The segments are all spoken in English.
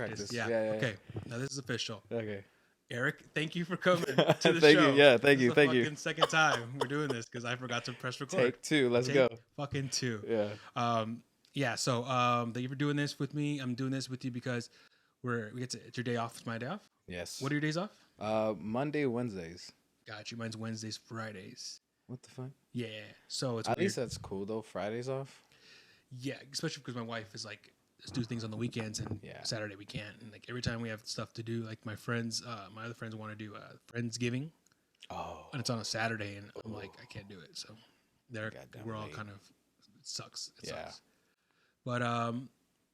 practice. Yeah. Okay. Now this is official. Okay. Eric, thank you for coming to the Thank show. you. Yeah, thank This you. is Thank the you. fucking second time we're doing this because I forgot to press record. Take 2. Let's go. Fucking 2. Yeah. Yeah. So thank you for doing this with me. I'm doing this with you because it's your day off. It's my day off. Yes. What are your days off? Monday, Wednesdays. Got you. Mine's Wednesdays, Fridays. What the fuck? Yeah. So it's at weird. least that's cool though. Fridays off. Yeah, especially because my wife is like, let's do things on the weekends and Saturday we can't. And like every time we have stuff to do, like my other friends want to do Friendsgiving. Oh. And it's on a Saturday, and I'm like, I can't do it. So we're all kind of, it sucks. It sucks. But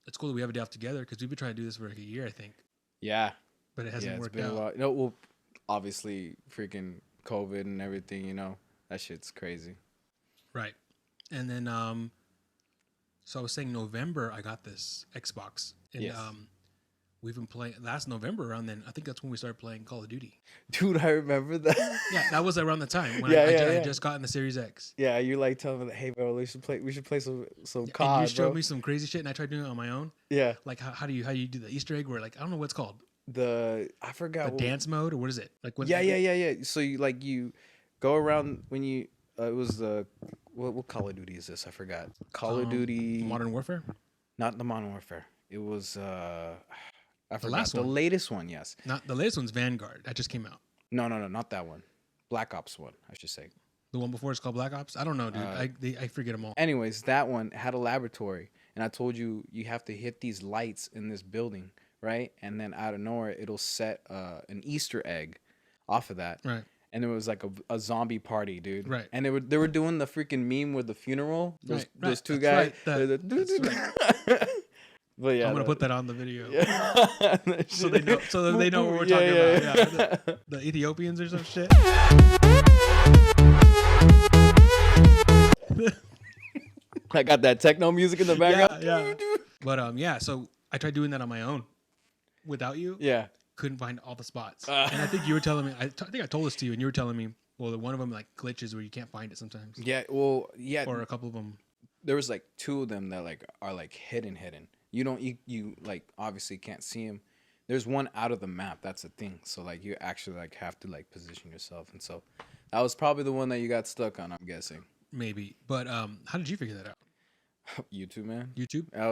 it's cool that we have a day off together because we've been trying to do this for like a year, I think. Yeah. But it hasn't worked been out. A while. No, well, obviously freaking COVID and everything, you know, that shit's crazy. Right. And then, so I was saying November, I got this Xbox. And we've been playing last November around then. I think that's when we started playing Call of Duty. Dude, I remember that. Yeah, that was around the time when I just gotten the Series X. Yeah, you like telling me that, hey bro, we should play some COD. And you showed me some crazy shit and I tried doing it on my own. Yeah. Like how do you do the Easter egg where like I don't know what it's called. I forgot the dance mode, or what is it? Like when Yeah. So you go around when you it was the what Call of Duty is this? I forgot. Call of Duty Modern Warfare? Not the Modern Warfare. It was I forgot. Last one. The latest one, yes. Not the latest one's Vanguard. That just came out. No, not that one. Black Ops one, I should say. The one before is called Black Ops? I don't know, dude. I forget them all. Anyways, that one had a laboratory, and I told you have to hit these lights in this building, right? And then out of nowhere, it'll set an Easter egg off of that. Right. And it was like a zombie party, dude. Right. And they were doing the freaking meme with the funeral. Those two that's guys. Right. But yeah, I'm gonna put that on the video. Yeah. so they know what we're talking about. Yeah. The Ethiopians or some shit. I got that techno music in the background. Yeah. But so I tried doing that on my own without you. Yeah. Couldn't find all the spots. And I think you were telling me, I think I told this to you, and you were telling me, well, one of them like glitches where you can't find it sometimes. Yeah, well, yeah. Or a couple of them. There was like 2 of them that like are like hidden. You like obviously can't see them. There's one out of the map. That's the thing. So like you actually like have to like position yourself. And so that was probably the one that you got stuck on, I'm guessing. Maybe. But how did you figure that out? YouTube, man. YouTube? I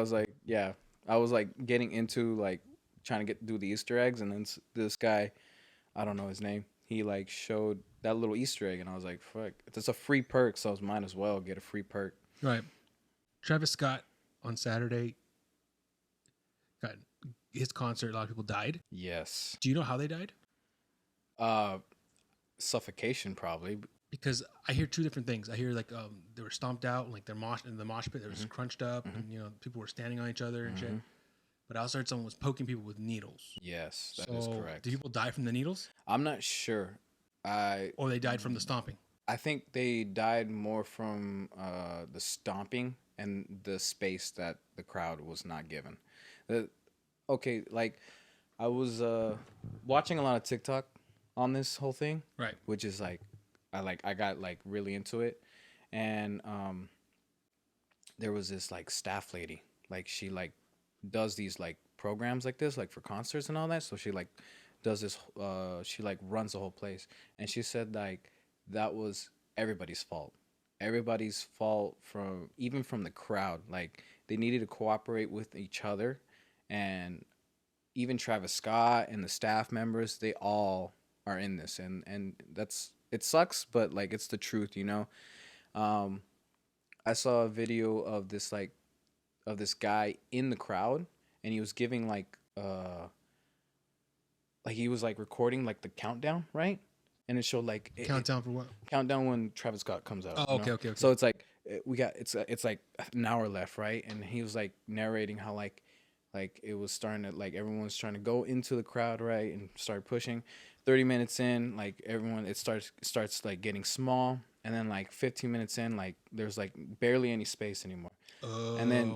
was like getting into like trying to do the Easter eggs, and then this guy, I don't know his name, he like showed that little Easter egg, and I was like, fuck, it's a free perk, so I might as well get a free perk. Right. Travis Scott on Saturday got his concert. A lot of people died. Yes. Do you know how they died? Suffocation probably. Because I hear 2 different things. I hear like they were stomped out, like in the mosh pit, they were just crunched up, and people were standing on each other and shit. But I also heard someone was poking people with needles. Yes, that is correct. Do people die from the needles? I'm not sure. Or they died from the stomping? I think they died more from the stomping and the space that the crowd was not given. Okay, like I was watching a lot of TikTok on this whole thing, right? Which is like I got like really into it, and there was this like staff lady, like she like does these like programs like this, like for concerts and all that. So she like does this, she like runs the whole place, and she said like that was everybody's fault. Everybody's fault even from the crowd. Like they needed to cooperate with each other, and even Travis Scott and the staff members, they all are in this, and it sucks, but like it's the truth, you know. I saw a video of this guy in the crowd, and he was giving like he was like recording like the countdown, right? And it showed like countdown for what? Countdown when Travis Scott comes out. Oh, okay. So it's like it's like an hour left, right? And he was like narrating how like it was starting to like everyone's trying to go into the crowd, right, and start pushing. 30 minutes in, like everyone, it starts like getting small, and then like 15 minutes in, like there's like barely any space anymore. Oh, and then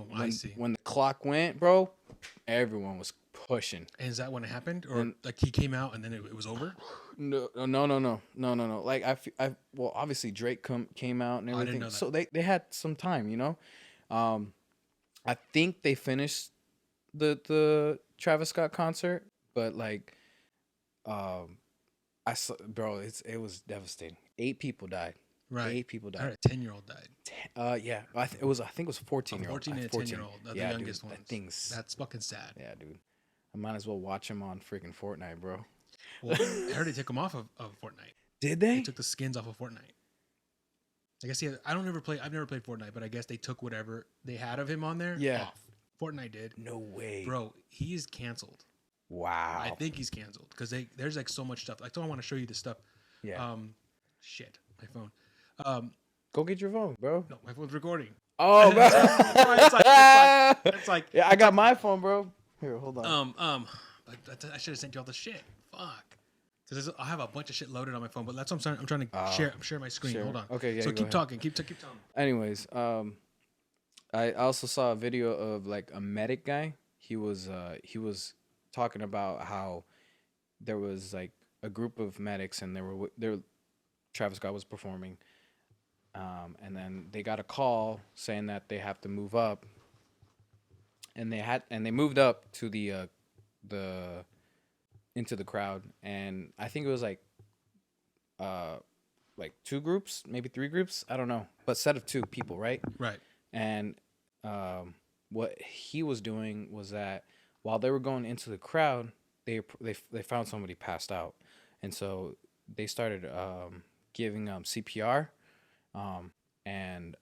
when the clock went, bro, everyone was pushing. And is that when it happened, or like he came out and then it was over? No. Like well, obviously Drake came out and everything, I didn't know that. So they had some time, you know. I think they finished the Travis Scott concert, but like, um, I saw, bro, it was devastating. 8 people died. Right. 8 people I heard died. a 10-year-old died. Yeah, I think it was A 14-year-old. 14 and a 14. 10-year-old. The Yeah, youngest dude, that ones. thing's That's fucking sad. yeah, dude. I might as well watch him on freaking Fortnite, bro. Well, I heard they took him off of Fortnite. Did They they? took the skins off of Fortnite. I guess I've never played Fortnite, but I guess they took whatever they had of him on there off. Fortnite did. No way, Bro, he is canceled. Wow. I think he's canceled because there's like so much stuff. Like, so I want to show you this stuff. Yeah. Shit, my phone. Go get your phone, bro. No, my phone's recording. Oh, bro. It's like yeah, I got my phone, bro. Here, hold on. But I should have sent you all the shit. Fuck. Because I have a bunch of shit loaded on my phone, but that's what I'm trying to share my screen. Sure. Hold on. Okay, yeah. So go keep ahead. talking. Keep telling me. Anyways, I also saw a video of like a medic guy. He was talking about how there was like a group of medics and Travis Scott was performing, and then they got a call saying that they have to move up, and they moved up to the into the crowd, and I think it was like 2 groups, maybe 3 groups, I don't know, but set of 2 people, right? Right. And what he was doing was that while they were going into the crowd, they found somebody passed out, and so they started giving CPR, and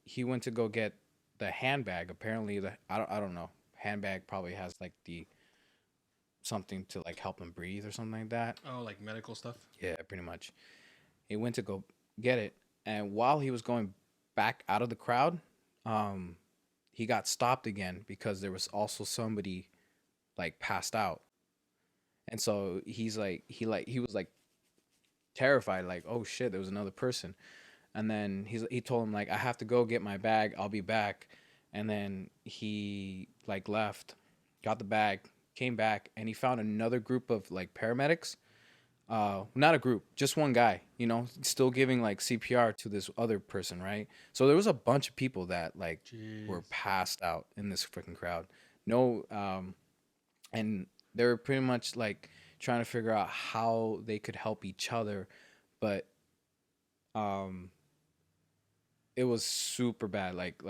he went to go get the handbag. Apparently, I don't know, handbag probably has like the something to like help him breathe or something like that. Oh, like medical stuff. Yeah, pretty much. He went to go get it, and while he was going back out of the crowd, he got stopped again because there was also somebody like passed out, and so he was like terrified, like, oh shit, there was another person, and then he told him like, I have to go get my bag, I'll be back, and then he like left, got the bag, came back, and he found another group of like paramedics. Not a group, just one guy, still giving like CPR to this other person, right? So there was a bunch of people that like were passed out in this freaking crowd. No, and they were pretty much like trying to figure out how they could help each other, but it was super bad. Like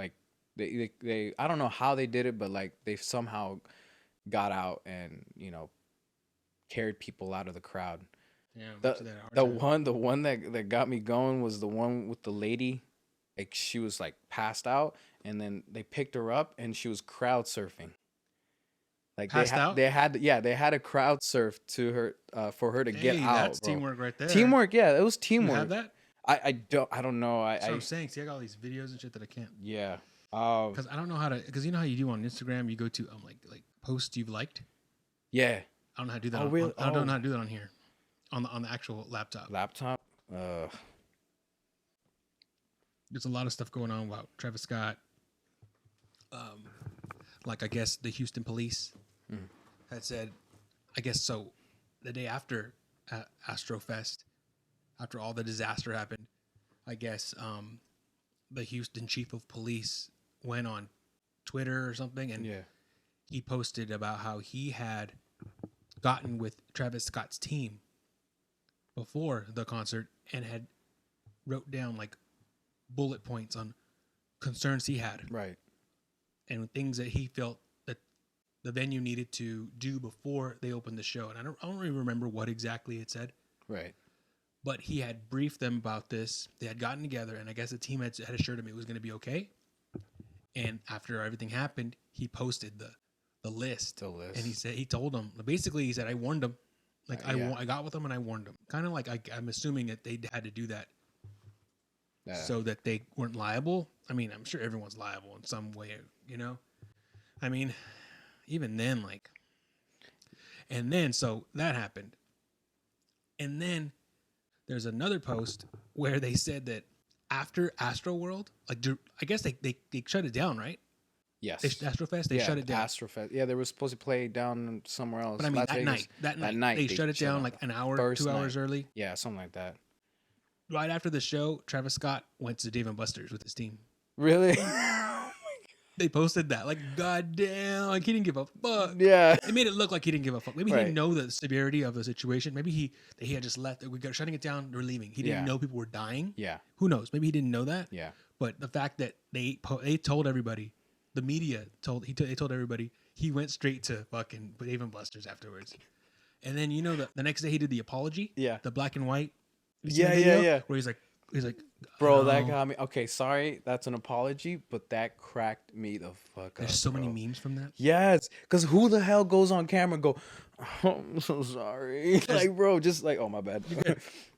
they I don't know how they did it, but like they somehow got out and carried people out of the crowd. Yeah, the one that got me going was the one with the lady, like she was like passed out, and then they picked her up and she was crowd surfing. Like passed out? They had a crowd surf to her for her to get out. That's bro. teamwork right there. Teamwork, yeah, it was teamwork. You have that? I don't know. That's what I'm saying. See, I got all these videos and shit that I can't. Yeah. Because I don't know how to. Because you know how you do on Instagram, you go to like posts you've liked. Yeah. I don't know how to do that. Oh, really? I don't know how to do that on here, on the actual laptop. There's a lot of stuff going on about Travis Scott. Like I guess the Houston police had said, I guess so, the day after Astrofest, after all the disaster happened, I guess the Houston chief of police went on Twitter or something, and he posted about how he had gotten with Travis Scott's team before the concert and had wrote down like bullet points on concerns he had, right, and things that he felt that the venue needed to do before they opened the show. And I don't really remember what exactly it said, right, but he had briefed them about this. They had gotten together, and I guess the team had assured him it was going to be okay. And after everything happened, he posted the list. And he told them, basically he said, I warned them. Like I got with them and I warned them. Kind of like I'm assuming that they had to do that so that they weren't liable. I mean, I'm sure everyone's liable in some way, I mean, even then, like, and then, so that happened. And then there's another post where they said that after Astroworld, like, I guess they shut it down, right? Yes. Astrofest, they shut it down. Astrofest. Yeah, they were supposed to play down somewhere else. But I mean, that night, they shut it down like an hour, 2 hours early. Yeah, something like that. Right after the show, Travis Scott went to Dave & Buster's with his team. Really? They posted that. Like, goddamn, like he didn't give a fuck. Yeah. They made it look like he didn't give a fuck. Maybe he Right. didn't know the severity of the situation. Maybe he had just left. We got shutting it down. They're leaving. He didn't know people were dying. Yeah. Who knows? Maybe he didn't know that. Yeah. But the fact that they told everybody, the media they told everybody, he went straight to fucking Dave and Buster's afterwards. And then the next day he did the apology. Yeah. The black and white. Yeah. Where he's like, bro, that got me. Okay, sorry, that's an apology, but that cracked me the fuck up. There's so many memes from that. Yes, because who the hell goes on camera and go, oh, I'm so sorry. Like, bro, just like, oh, my bad.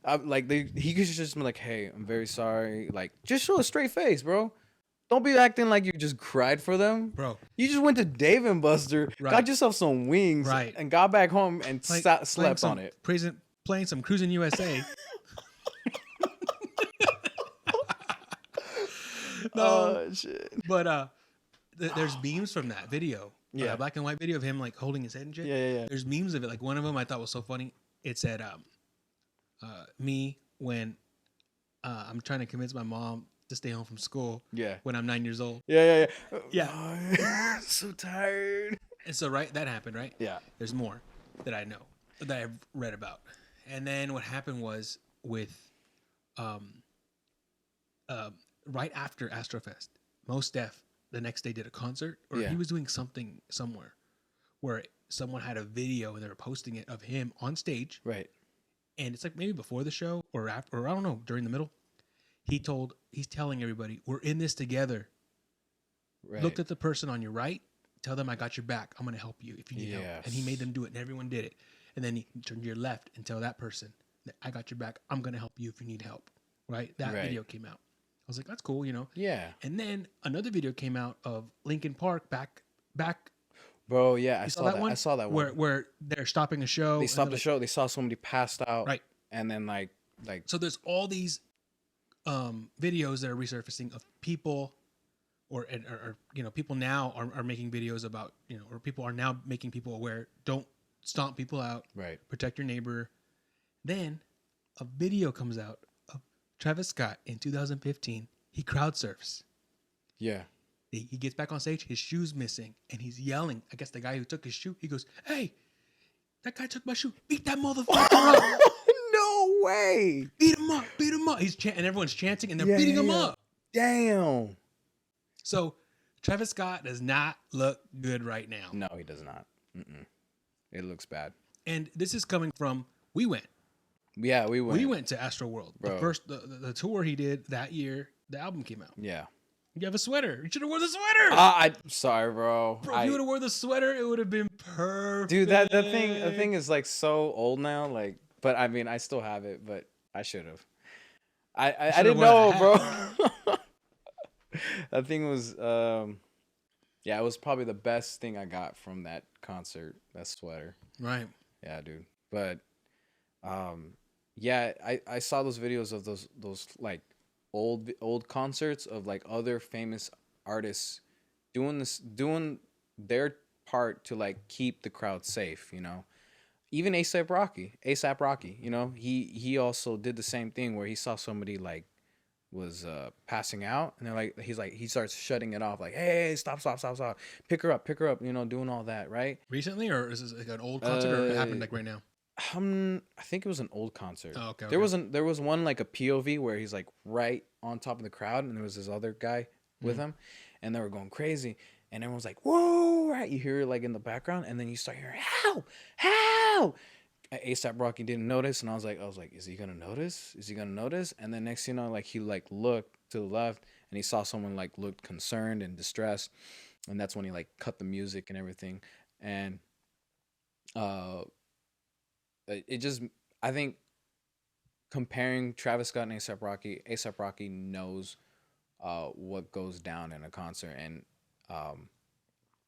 I'm like, he could just be like, hey, I'm very sorry. Like, just show a straight face, bro. Don't be acting like you just cried for them. Bro. You just went to Dave and Buster, got yourself some wings, and got back home and slept on it. Playing some Cruising USA. No, shit. But there's memes from that video. Yeah, black and white video of him like holding his head and shit. Yeah. There's memes of it. Like one of them I thought was so funny. It said, "Me when I'm trying to convince my mom to stay home from school. Yeah, when I'm 9 years old. Yeah. So tired. And so that happened, right? Yeah. There's more that I know that I've read about. And then what happened was with right after Astrofest, Mos Def the next day did a concert, or he was doing something somewhere where someone had a video and they were posting it of him on stage. Right. And it's like maybe before the show or after, or I don't know, during the middle. He's telling everybody, we're in this together. Right. Look at the person on your right. Tell them I got your back. I'm going to help you if you need help. And he made them do it, and everyone did it. And then he turned to your left and tell that person that I got your back. I'm going to help you if you need help. Right? That video came out. I was like, that's cool, Yeah. And then another video came out of Linkin Park back. Bro, yeah, I saw that. I saw that one. Where they're stopping a show. They stopped the show. They saw somebody passed out. Right. And then like. So there's all these videos that are resurfacing of people, or people now are making videos about or people are now making people aware. Don't stomp people out. Right. Protect your neighbor. Then a video comes out of Travis Scott in 2015. He crowd surfs. Yeah. He gets back on stage. His shoe's missing, and he's yelling. I guess the guy who took his shoe. He goes, "Hey, that guy took my shoe. Beat that motherfucker up." No way. Beat him up. Beat him up. He's and everyone's chanting, and they're beating him up. Damn. So Travis Scott does not look good right now. No, he does not. It looks bad. And this is coming from we went. Yeah, we went. We went to Astroworld. Bro. The tour he did that year. The album came out. Yeah. You have a sweater. You should have worn the sweater. I'm sorry, bro. Bro, if you would have worn the sweater, it would have been perfect. Dude, the thing is like so old now. Like, but I mean, I still have it, but I should have. I didn't know, bro. That thing was, it was probably the best thing I got from that concert. That sweater. Right. Yeah, dude. But, I saw those videos of those like old concerts of like other famous artists doing their part to like keep the crowd safe, even A$AP Rocky, he also did the same thing where he saw somebody like was passing out, and he starts shutting it off, like, hey, stop, pick her up, doing all that, right? Recently, or is this like an old concert, or it happened like right now? I think it was an old concert. Oh, okay. There was one like a POV where he's like right on top of the crowd, and there was this other guy with him, and they were going crazy, and everyone's like, whoa, right? You hear it like in the background, and then you start hearing, how? A$AP Rocky didn't notice, and I was like, is he gonna notice? And then next thing you know, like he like looked to the left, and he saw someone like looked concerned and distressed, and that's when he like cut the music and everything, and it just, I think comparing Travis Scott and A$AP Rocky knows what goes down in a concert, and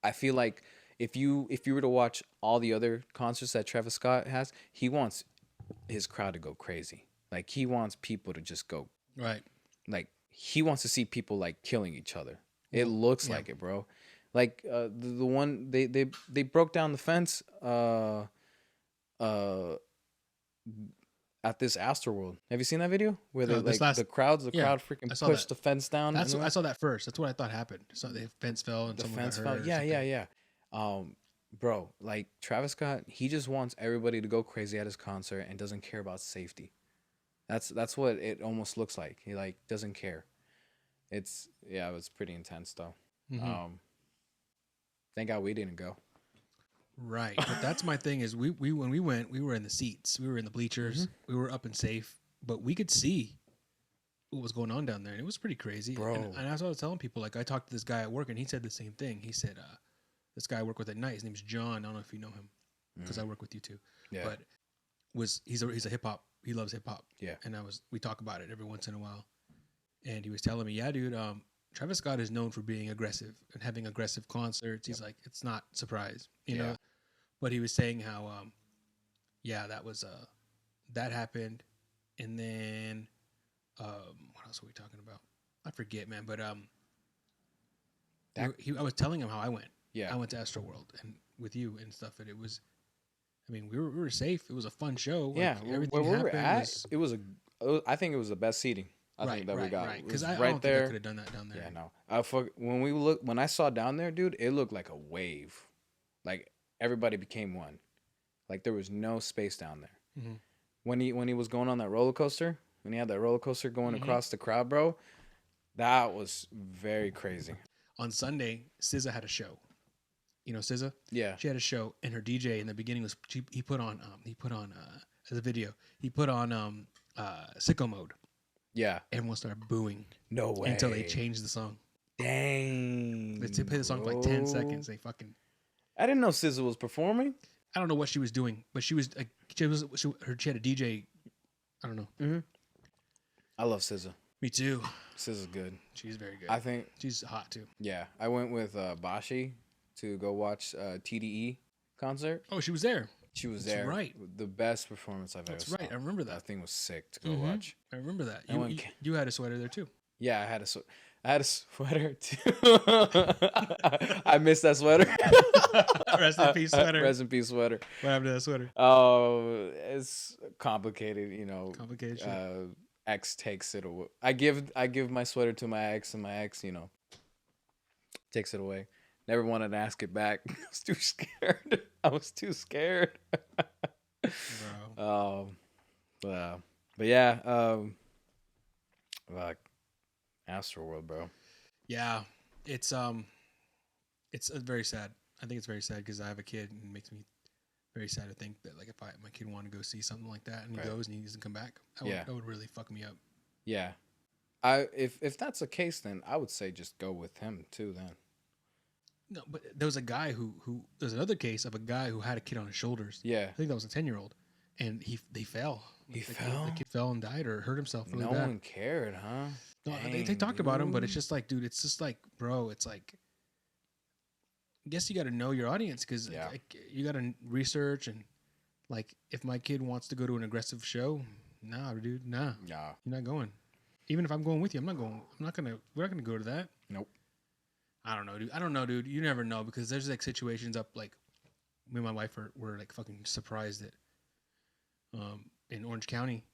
I feel like if you were to watch all the other concerts that Travis Scott has, he wants his crowd to go crazy. Like he wants people to just go right. Like he wants to see people like killing each other. It looks like it, bro. Like the one they broke down the fence at this Astroworld. Have you seen that video where they this like last the crowd freaking pushed the fence down? I saw that first. That's what I thought happened. So the fence fell and The someone fence got fell. hurt. Yeah. Bro, like Travis Scott, he just wants everybody to go crazy at his concert and doesn't care about safety. That's what it almost looks like. He like doesn't care. It was pretty intense though. Mm-hmm. Thank God we didn't go. Right, but that's my thing is we when we went, we were in the seats, we were in the bleachers, we were up and safe, but we could see what was going on down there, and it was pretty crazy, bro. And as I was telling people, like I talked to this guy at work, and he said the same thing. He said, this guy I work with at night, his name's John. I don't know if you know him because I work with you too. Yeah, but he's a hip hop. He loves hip hop. Yeah, and we talk about it every once in a while, and he was telling me, yeah, dude, Travis Scott is known for being aggressive and having aggressive concerts. He's like, it's not surprise, you know. But he was saying how, that was that happened, and then what else are we talking about? I forget, man. But I was telling him how I went. Yeah, I went to Astroworld and with you and stuff, and it was. I mean, we were safe. It was a fun show. Yeah, like, everything where we were at, I think it was the best seating. I think that we got right because I don't think I could have done that down there. Yeah, no. When I saw down there, dude, it looked like a wave. Like everybody became one. Like there was no space down there. Mm-hmm. When he was going on that roller coaster, when he had that roller coaster going across the crowd, bro, that was very crazy. On Sunday, SZA had a show. You know SZA? Yeah. She had a show, and her DJ in the beginning was he put on as a video. He put on Sicko Mode. Yeah. Everyone started booing. No way. Until they changed the song. Dang. They played the song for like 10 seconds. They fucking. I didn't know SZA was performing. I don't know what she was doing, but she had a DJ. I don't know. Mm-hmm. I love SZA. Me too. SZA's good. She's very good. I think she's hot too. Yeah, I went with Bashi to go watch TDE concert. Oh, she was there. She was there. Right. The best performance I've ever seen. That's right. I remember that. That thing was sick to go watch. I remember that. You had a sweater there too. Yeah, I had a sweater too. I missed that sweater. Rest in peace, sweater. Rest in peace, sweater. What happened to that sweater? Oh, it's complicated, you know. Complication. Ex takes it away. I give my sweater to my ex, and my ex, you know, takes it away. Never wanted to ask it back. I was too scared. Bro. But yeah. Like Astroworld, bro. Yeah, it's very sad. I think it's very sad because I have a kid, and it makes me very sad to think that like if my kid wanted to go see something like that and he goes and he doesn't come back, that would really fuck me up. Yeah, if that's the case, then I would say just go with him too. Then. No, but there was a guy there's another case of a guy who had a kid on his shoulders. Yeah, I think that was a 10-year-old, and they fell. He fell. The kid fell and died or hurt himself really bad. No one cared, huh? No, they talked about him, but it's just like, dude, it's just like, bro, it's like, I guess you got to know your audience because like, you got to research and like, if my kid wants to go to an aggressive show, nah, dude, nah, you're not going. Even if I'm going with you, I'm not going. We're not gonna go to that. Nope. I don't know, dude. You never know because there's like situations up like, me and my wife were like fucking surprised that, in Orange County,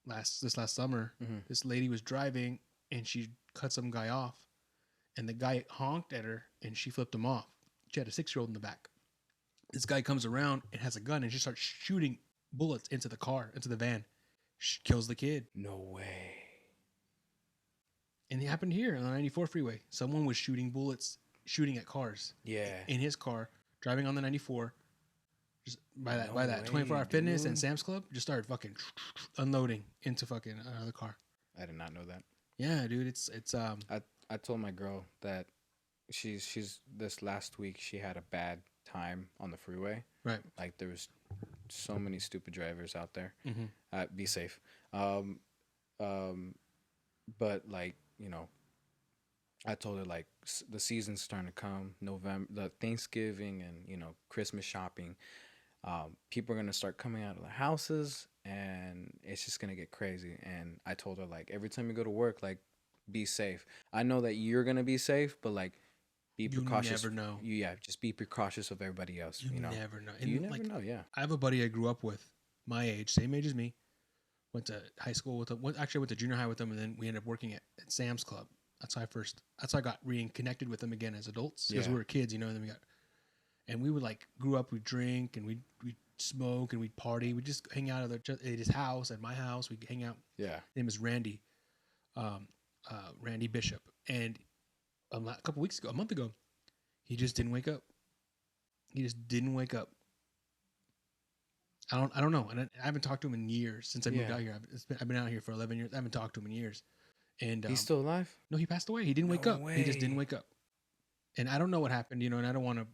this last summer, this lady was driving and she cut some guy off, and the guy honked at her and she flipped him off. She had a 6-year-old in the back. This guy comes around and has a gun and just starts shooting bullets into the van. Kills the kid. No way. And it happened here on the 94 freeway. Someone was shooting at cars. Yeah. In his car, driving on the 94. Just by that 24-hour fitness and Sam's Club, just started fucking unloading into fucking another car. I did not know that. Yeah, dude, it's I told my girl that she's this last week she had a bad time on the freeway. Right. Like there was so many stupid drivers out there. Be safe. But like, you know, I told her like the season's starting to come, November, the Thanksgiving and, you know, Christmas shopping. People are going to start coming out of their houses and it's just going to get crazy. And I told her like, every time you go to work, like be safe. I know that you're going to be safe, but like be precautious. You never know. Just be precautious of everybody else. You know? Never know. And you never know. Yeah. I have a buddy I grew up with, my age, same age as me, Went to high school with them. Actually, I went to junior high with them, and then we ended up working at Sam's Club. That's how I got reconnected with them again as adults because we were kids, you know. And then we would like grew up. We drink and we smoke and we'd party. We just hang out at his house, at my house. We hang out. Yeah. His name is Randy, Randy Bishop, and a month ago, he just didn't wake up. He just didn't wake up. I don't know, and I haven't talked to him in years since I moved out here. I've been out here for 11 years. I haven't talked to him in years. And he's still alive? No, he passed away. He didn't wake up. Way. He just didn't wake up. And I don't know what happened, you know. And I don't want to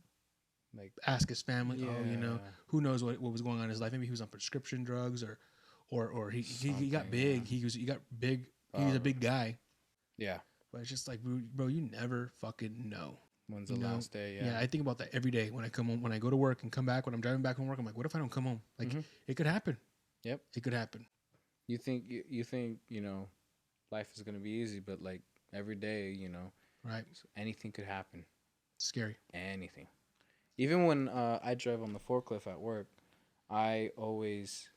like ask his family. Yeah. Oh, you know, who knows what was going on in his life? Maybe he was on prescription drugs, or he got big. Yeah. He got big. He was a big guy. Yeah. But it's just like, bro, you never fucking know. When's the last day? Yeah. Yeah, I think about that every day when I come home, when I go to work and come back, when I'm driving back from work, I'm like, what if I don't come home? Like, it could happen. Yep. It could happen. You think, you know, life is going to be easy, but like every day, you know, right? Anything could happen. It's scary. Anything. Even when I drive on the forklift at work, I always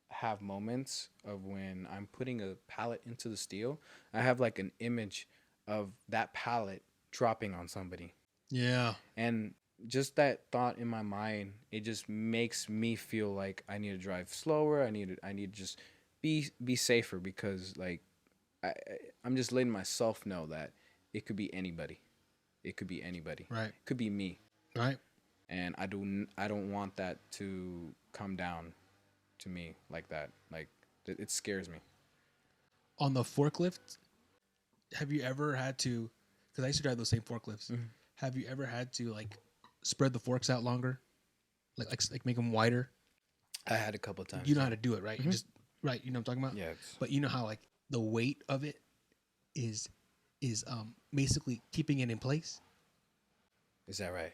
have moments of when I'm putting a pallet into the steel. I have like an image of that pallet dropping on somebody. Yeah. And just that thought in my mind, it just makes me feel like I need to drive slower. I need to just be safer, because like I'm just letting myself know that it could be anybody. It could be anybody. Right. It could be me. Right. And I don't want that to come down to me like that. Like it scares me. On the forklift, have you ever had to, because I used to drive those same forklifts. Mm-hmm. Have you ever had to like spread the forks out longer, like make them wider? I had a couple of times. You know how to do it, right? Mm-hmm. You just right. You know what I'm talking about? Yeah. But you know how like the weight of it is basically keeping it in place. Is that right?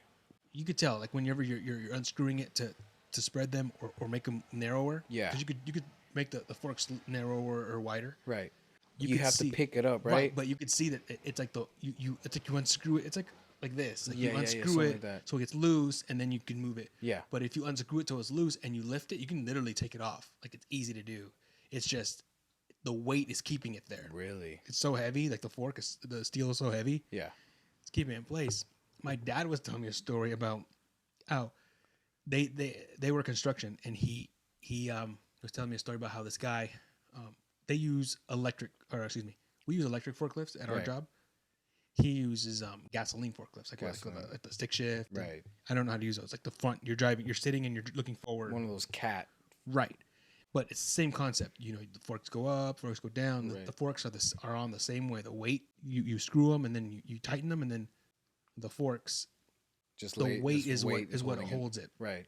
You could tell, like whenever you're unscrewing it to spread them or make them narrower. Yeah. Because you could make the forks narrower or wider. Right. You have to pick it up, right? But you could see that it's like it's like you unscrew it. It's like this. Like you unscrew it like so it gets loose, and then you can move it. Yeah. But if you unscrew it till it's loose and you lift it, you can literally take it off. Like it's easy to do. It's just the weight is keeping it there. Really? It's so heavy. Like the steel is so heavy. Yeah. It's keeping it in place. My dad was telling me a story about how they were construction, and he was telling me a story about how this guy we use electric forklifts at our job. He uses gasoline forklifts, like the stick shift. Right. I don't know how to use those. Like the front, you're sitting and you're looking forward. One of those cat. Right. But it's the same concept. You know, the forks go up, forks go down. Right. The forks are on the same way. The weight, you screw them and then you tighten them, and then the forks, weight is what holds it. Right.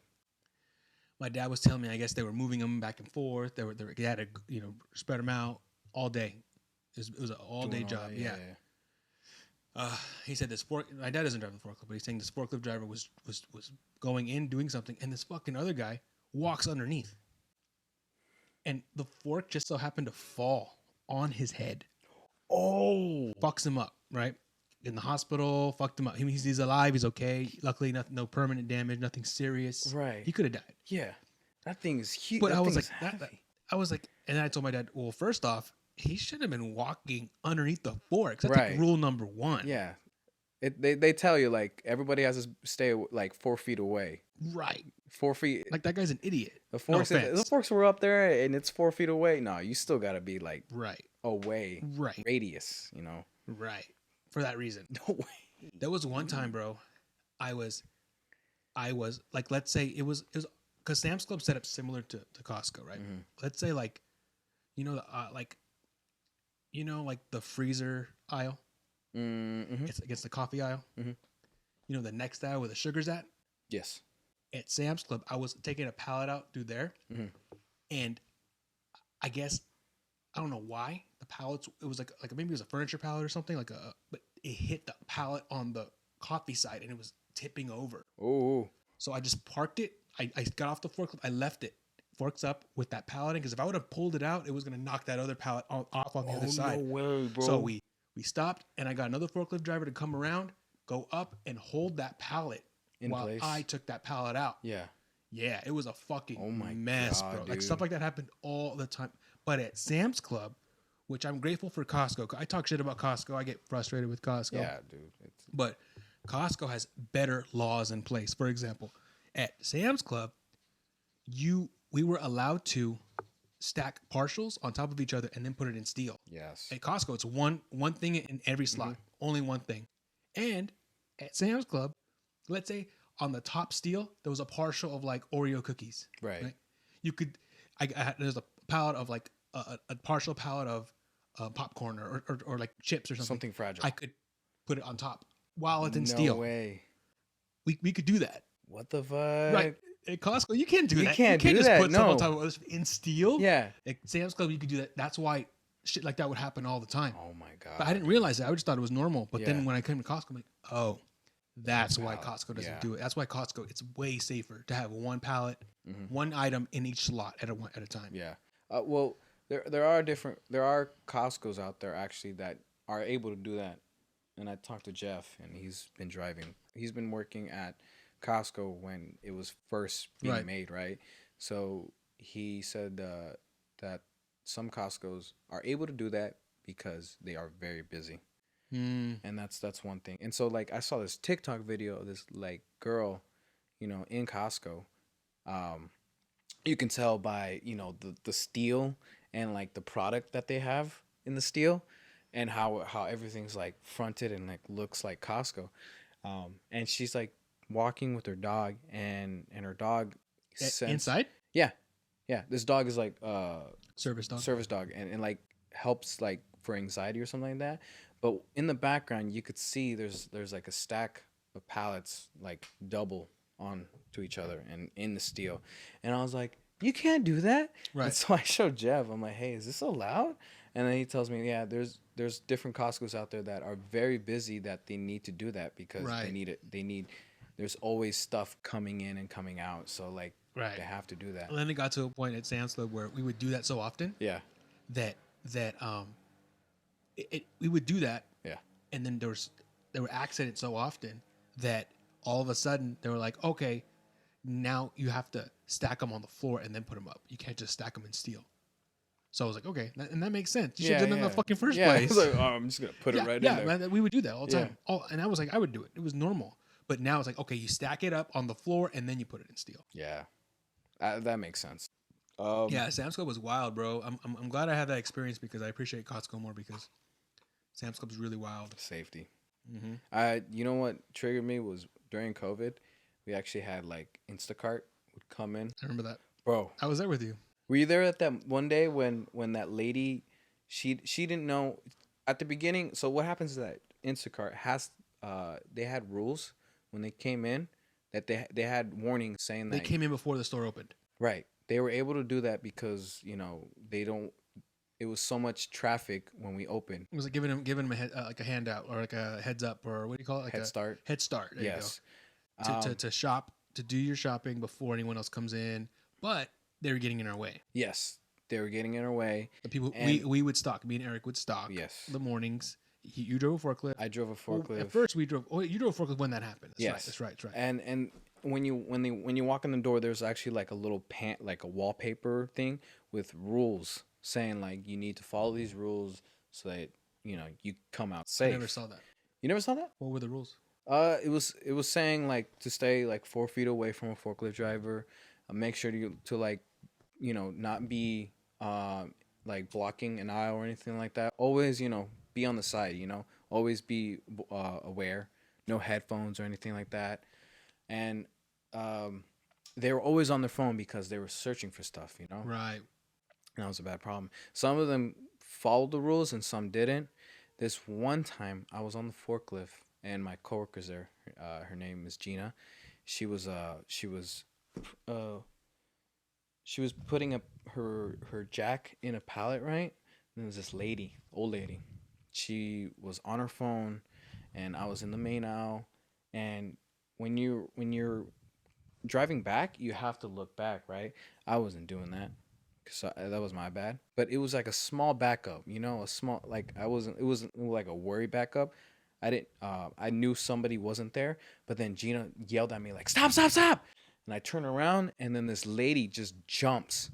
My dad was telling me, I guess they were moving them back and forth. They had to, spread them out all day. It was an all-day job. Yeah. He said this my dad doesn't drive the forklift, but he's saying this forklift driver was going in, doing something, and this fucking other guy walks underneath. And the fork just so happened to fall on his head. Oh. Fucks him up, right? In the hospital, fucked him up. He's alive. He's okay. Luckily, no permanent damage, nothing serious. Right. He could have died. Yeah. That thing is huge. But I was like, and I told my dad, well, first off, he should have been walking underneath the forks. That's like rule number 1. Yeah. They tell you, like, everybody has to stay, like, 4 feet away. Right. 4 feet. Like, that guy's an idiot. The forks were up there, and it's 4 feet away. No, you still got to be, like, away. Right. Radius, you know? Right. For that reason. No way. There was one time, bro, I was like, let's say it was because Sam's Club set up similar to Costco, right? Mm-hmm. Let's say like, like the freezer aisle. Mm-hmm. It's against the coffee aisle. Mm-hmm. The next aisle where the sugar's at. Yes. At Sam's Club, I was taking a pallet out through there, and I guess I don't know why the pallets. It was like maybe it was a furniture pallet or something but it hit the pallet on the coffee side and it was tipping over. Oh. So I just parked it. I got off the forklift. I left it forks up with that pallet in, because if I would have pulled it out, it was gonna knock that other pallet off on the other side. No way, bro. So we stopped, and I got another forklift driver to come around, go up, and hold that pallet in place. I took that pallet out. Yeah. Yeah, it was a fucking mess, bro. Dude. Like stuff like that happened all the time. But at Sam's Club, which I'm grateful for Costco. I talk shit about Costco. I get frustrated with Costco. Yeah, dude. But Costco has better laws in place. For example, at Sam's Club, we were allowed to stack partials on top of each other and then put it in steel. Yes. At Costco, it's one thing in every slot, only one thing. And at Sam's Club, let's say on the top steel, there was a partial of like Oreo cookies. Right. You could, there's a pallet of like a partial pallet of popcorn or like chips or something. Something fragile. I could put it on top while it's in no steel. No way. We could do that. What the fuck? Right. At Costco, you can't do that. You can't just that. put stuff on top of it in steel. Yeah. At Sam's Club, you could do that. That's why shit like that would happen all the time. Oh my God. But I didn't realize that. I just thought it was normal. But then when I came to Costco, I'm like, oh, that's why Costco doesn't do it. That's why Costco, it's way safer to have one pallet, one item in each slot at a time. Yeah. Well, there are Costco's out there actually that are able to do that. And I talked to Jeff, and he's been working at Costco when it was first being made, right? So he said that some Costco's are able to do that because they are very busy. And that's one thing. And so like I saw this TikTok video of this like girl, in Costco. You can tell by, the steel and like the product that they have in the steel and how everything's like fronted and like looks like Costco. And she's like walking with her dog and her dog inside? Yeah. This dog is like service dog and like helps like for anxiety or something like that. But in the background, you could see there's like a stack of pallets like double on to each other and in the steel. And I was like, you can't do that. Right. And so I showed Jeff. I'm like, hey, is this allowed? And then he tells me, yeah, there's different Costco's out there that are very busy that they need to do that because they need it. There's always stuff coming in and coming out. So like they have to do that. And then it got to a point at Sam's Club where we would do that so often. Yeah. That we would do that. Yeah. And then there were accidents so often that all of a sudden they were like, okay, now you have to stack them on the floor and then put them up. You can't just stack them in steel. So I was like, okay, and that makes sense. You should have done it in the fucking first place. I was like, I'm just gonna put it right in there. Yeah, we would do that all the time. And I was like, I would do it. It was normal. But now it's like, okay, you stack it up on the floor and then you put it in steel. Yeah, that makes sense. Sam's Club was wild, bro. I'm glad I had that experience because I appreciate Costco more because Sam's Club is really wild. Safety. You know what triggered me was during COVID, we actually had like Instacart would come in. I remember that, bro. I was there with you. Were you there at that one day when that lady, she didn't know at the beginning? So what happens is that Instacart has they had rules when they came in that they had warnings saying that they came in before the store opened. Right. They were able to do that because it was so much traffic when we opened. It was like giving them a handout or like a heads up or what do you call it? Like head start. Head start. There yes. You go. To shop, to do your shopping before anyone else comes in, but they were getting in our way. Yes, they were getting in our way. The people we would stock. Me and Eric would stock. Yes. The mornings. You drove a forklift. I drove a forklift. Well, at first we drove. Oh, you drove a forklift when that happened. That's right. That's right. And when you walk in the door, there's actually like a little like a wallpaper thing with rules saying like you need to follow these rules so that you come out safe. I never saw that. You never saw that? What were the rules? It was saying like to stay like 4 feet away from a forklift driver. Make sure to like not be like blocking an aisle or anything like that. Always be on the side. Always be aware. No headphones or anything like that. And they were always on their phone because they were searching for stuff. Right. And that was a bad problem. Some of them followed the rules and some didn't. This one time I was on the forklift and my coworker's there. Her name is Gina. She was putting up her jack in a pallet, right? And there was this old lady. She was on her phone, and I was in the main aisle. And when you're driving back, you have to look back, right? I wasn't doing that, because that was my bad. But it was like a small backup, a small it wasn't like a worry backup. I knew somebody wasn't there, but then Gina yelled at me like, stop. And I turn around and then this lady just jumps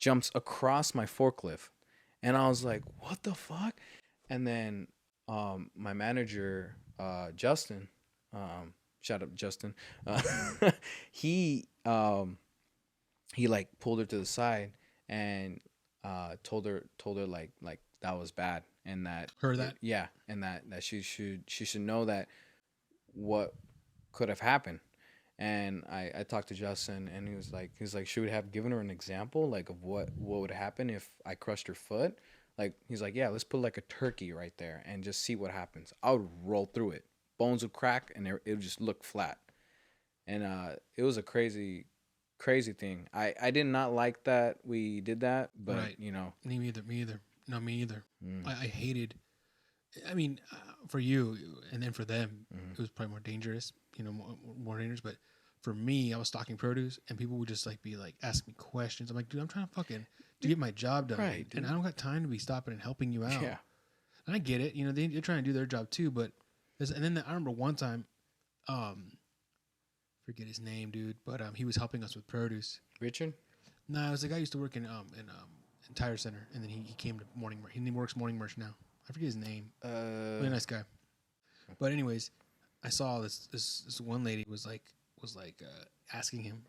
jumps across my forklift, and I was like, "What the fuck?" And then my manager, Justin, shout out Justin, uh, he he like pulled her to the side and told her like that was bad, and that Her that? yeah, and that she should know that what could have happened. And I talked to Justin, and he was like, should we have given her an example like of what would happen if I crushed her foot? Like, he's like, yeah, let's put like a turkey right there and just see what happens. I would roll through it, bones would crack, and it would just look flat. And it was a crazy thing. I did not like that we did that, but Right. Me either. Me either. No, me either. Mm, I hated. I mean, for you and then for them, mhm. it was probably more dangerous. More dangerous. But for me, I was stocking produce, and people would just like be like ask me questions. I'm like, dude, I'm trying to fucking to get my job done, Right, and dude. I don't got time to be stopping and helping you out. Yeah. And I get it. They're trying to do their job too. But and then I remember one time, forget his name, dude, but he was helping us with produce. Richard. No, it was the guy who used to work in Tire Center, and then he came to morning. He works morning merch now. I forget his name. Really nice guy. But anyways, I saw this one lady was like asking him,